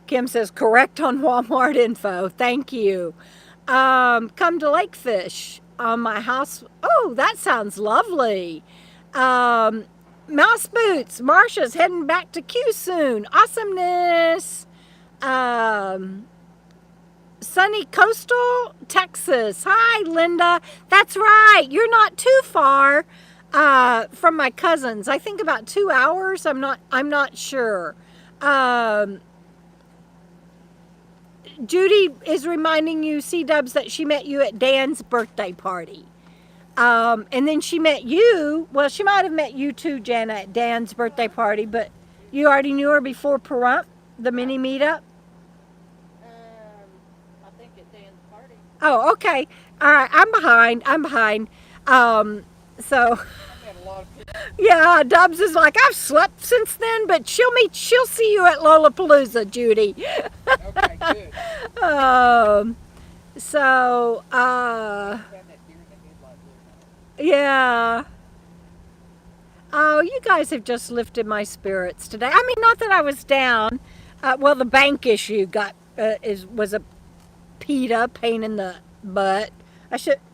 [SPEAKER 1] Kim says correct on Walmart info. Thank you. Come to Lakefish on my house. Oh, that sounds lovely. Mouse Boots. Marsha's heading back to Q soon. Awesomeness. Sunny Coastal, Texas. Hi, Linda. That's right. You're not too far from my cousins. I think about 2 hours. I'm not sure. Judy is reminding you, C-Dubs, that she met you at Dan's birthday party. And then she met you. Well, she might have met you too, Jana, at Dan's birthday party, but you already knew her before Pahrump, the mini meetup?
[SPEAKER 2] I think at Dan's party.
[SPEAKER 1] Oh, okay. All right. I'm behind. So, yeah, Dubs is like, I've slept since then, but she'll see you at Lollapalooza, Judy.
[SPEAKER 3] Okay, good.
[SPEAKER 1] So,
[SPEAKER 3] Found that deer in the headlight the other night.
[SPEAKER 1] yeah. Oh, you guys have just lifted my spirits today. I mean, not that I was down. Well, the bank issue was a PETA, pain in the butt.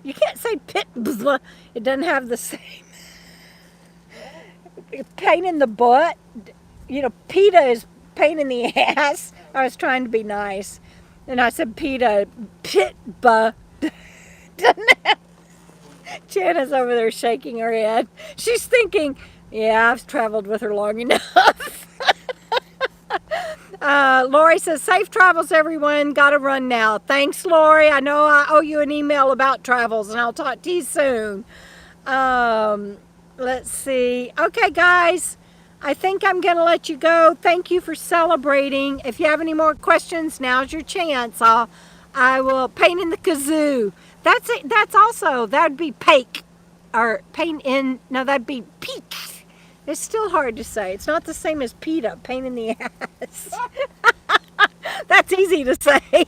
[SPEAKER 1] You can't say pit, blah, it doesn't have the same pain in the butt. You know, PETA is pain in the ass. I was trying to be nice. And I said PETA, pit, buh. Doesn't have. Jana's over there shaking her head. She's thinking, yeah, I've traveled with her long enough. Lori says, safe travels, everyone. Gotta run now. Thanks, Lori. I know I owe you an email about travels, and I'll talk to you soon. Let's see. Okay, guys. I think I'm going to let you go. Thank you for celebrating. If you have any more questions, now's your chance. I will paint in the kazoo. That's it. That'd be pake. Or paint in, no, that'd be peak. It's still hard to say. It's not the same as PETA, pain in the ass. That's easy to say.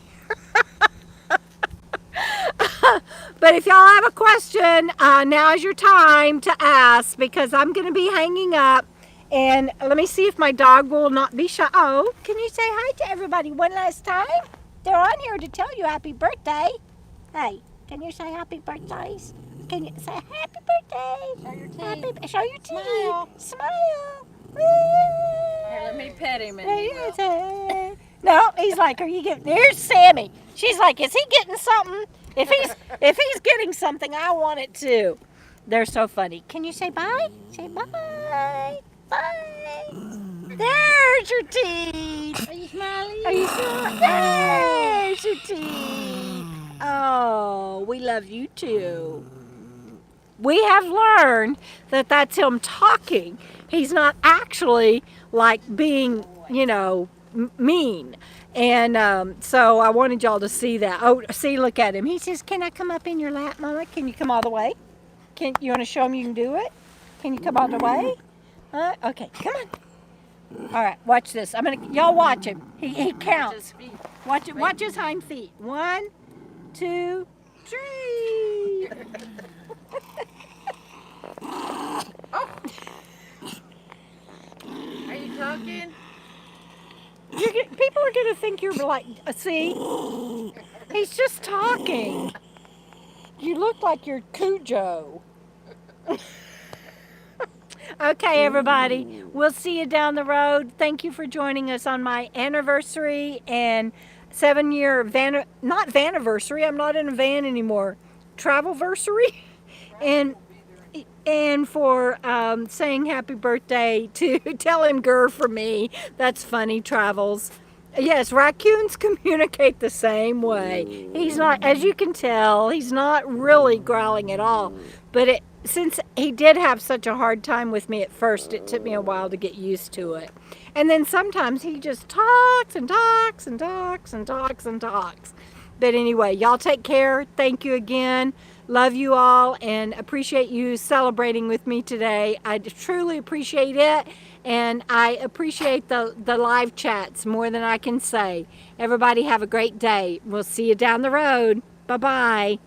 [SPEAKER 1] But if y'all have a question, now is your time to ask, because I'm going to be hanging up. And let me see if my dog will not be shy. Oh, can you say hi to everybody one last time? They're on here to tell you happy birthday. Hey, can you say happy birthdays? Can you say happy birthday?
[SPEAKER 2] Show your teeth.
[SPEAKER 1] Show your teeth.
[SPEAKER 2] Smile.
[SPEAKER 1] Smile.
[SPEAKER 2] Here, let me pet him. And you will.
[SPEAKER 1] No, he's like, are you getting? There's Sammy. She's like, is he getting something? If he's getting something, I want it too. They're so funny. Can you say bye? Say bye. Bye. There's your teeth.
[SPEAKER 2] Are you smiling?
[SPEAKER 1] Are you sure? There's your teeth. Oh, we love you too. We have learned that that's him talking. He's not actually like being, mean. And so I wanted y'all to see that. Oh, see, look at him. He says, can I come up in your lap, Mama? Can you come all the way? You want to show him you can do it? Can you come all the way? Okay, come on. All right, watch this. Y'all watch him. He counts. Watch his hind feet. 1, 2, 3.
[SPEAKER 2] Are you talking?
[SPEAKER 1] People are going to think you're like, see? He's just talking. You look like you're Cujo. Okay, everybody. We'll see you down the road. Thank you for joining us on my anniversary and 7-year not vaniversary. I'm not in a van anymore. Travelversary. And for saying happy birthday to Tell Him Grr for me. That's funny, Travels. Yes, raccoons communicate the same way. He's not, as you can tell, he's not really growling at all. But since he did have such a hard time with me at first, it took me a while to get used to it. And then sometimes he just talks and talks and talks and talks and talks. But anyway, y'all take care. Thank you again. Love you all and appreciate you celebrating with me today. I truly appreciate it. And I appreciate the live chats more than I can say. Everybody have a great day. We'll see you down the road. Bye-bye.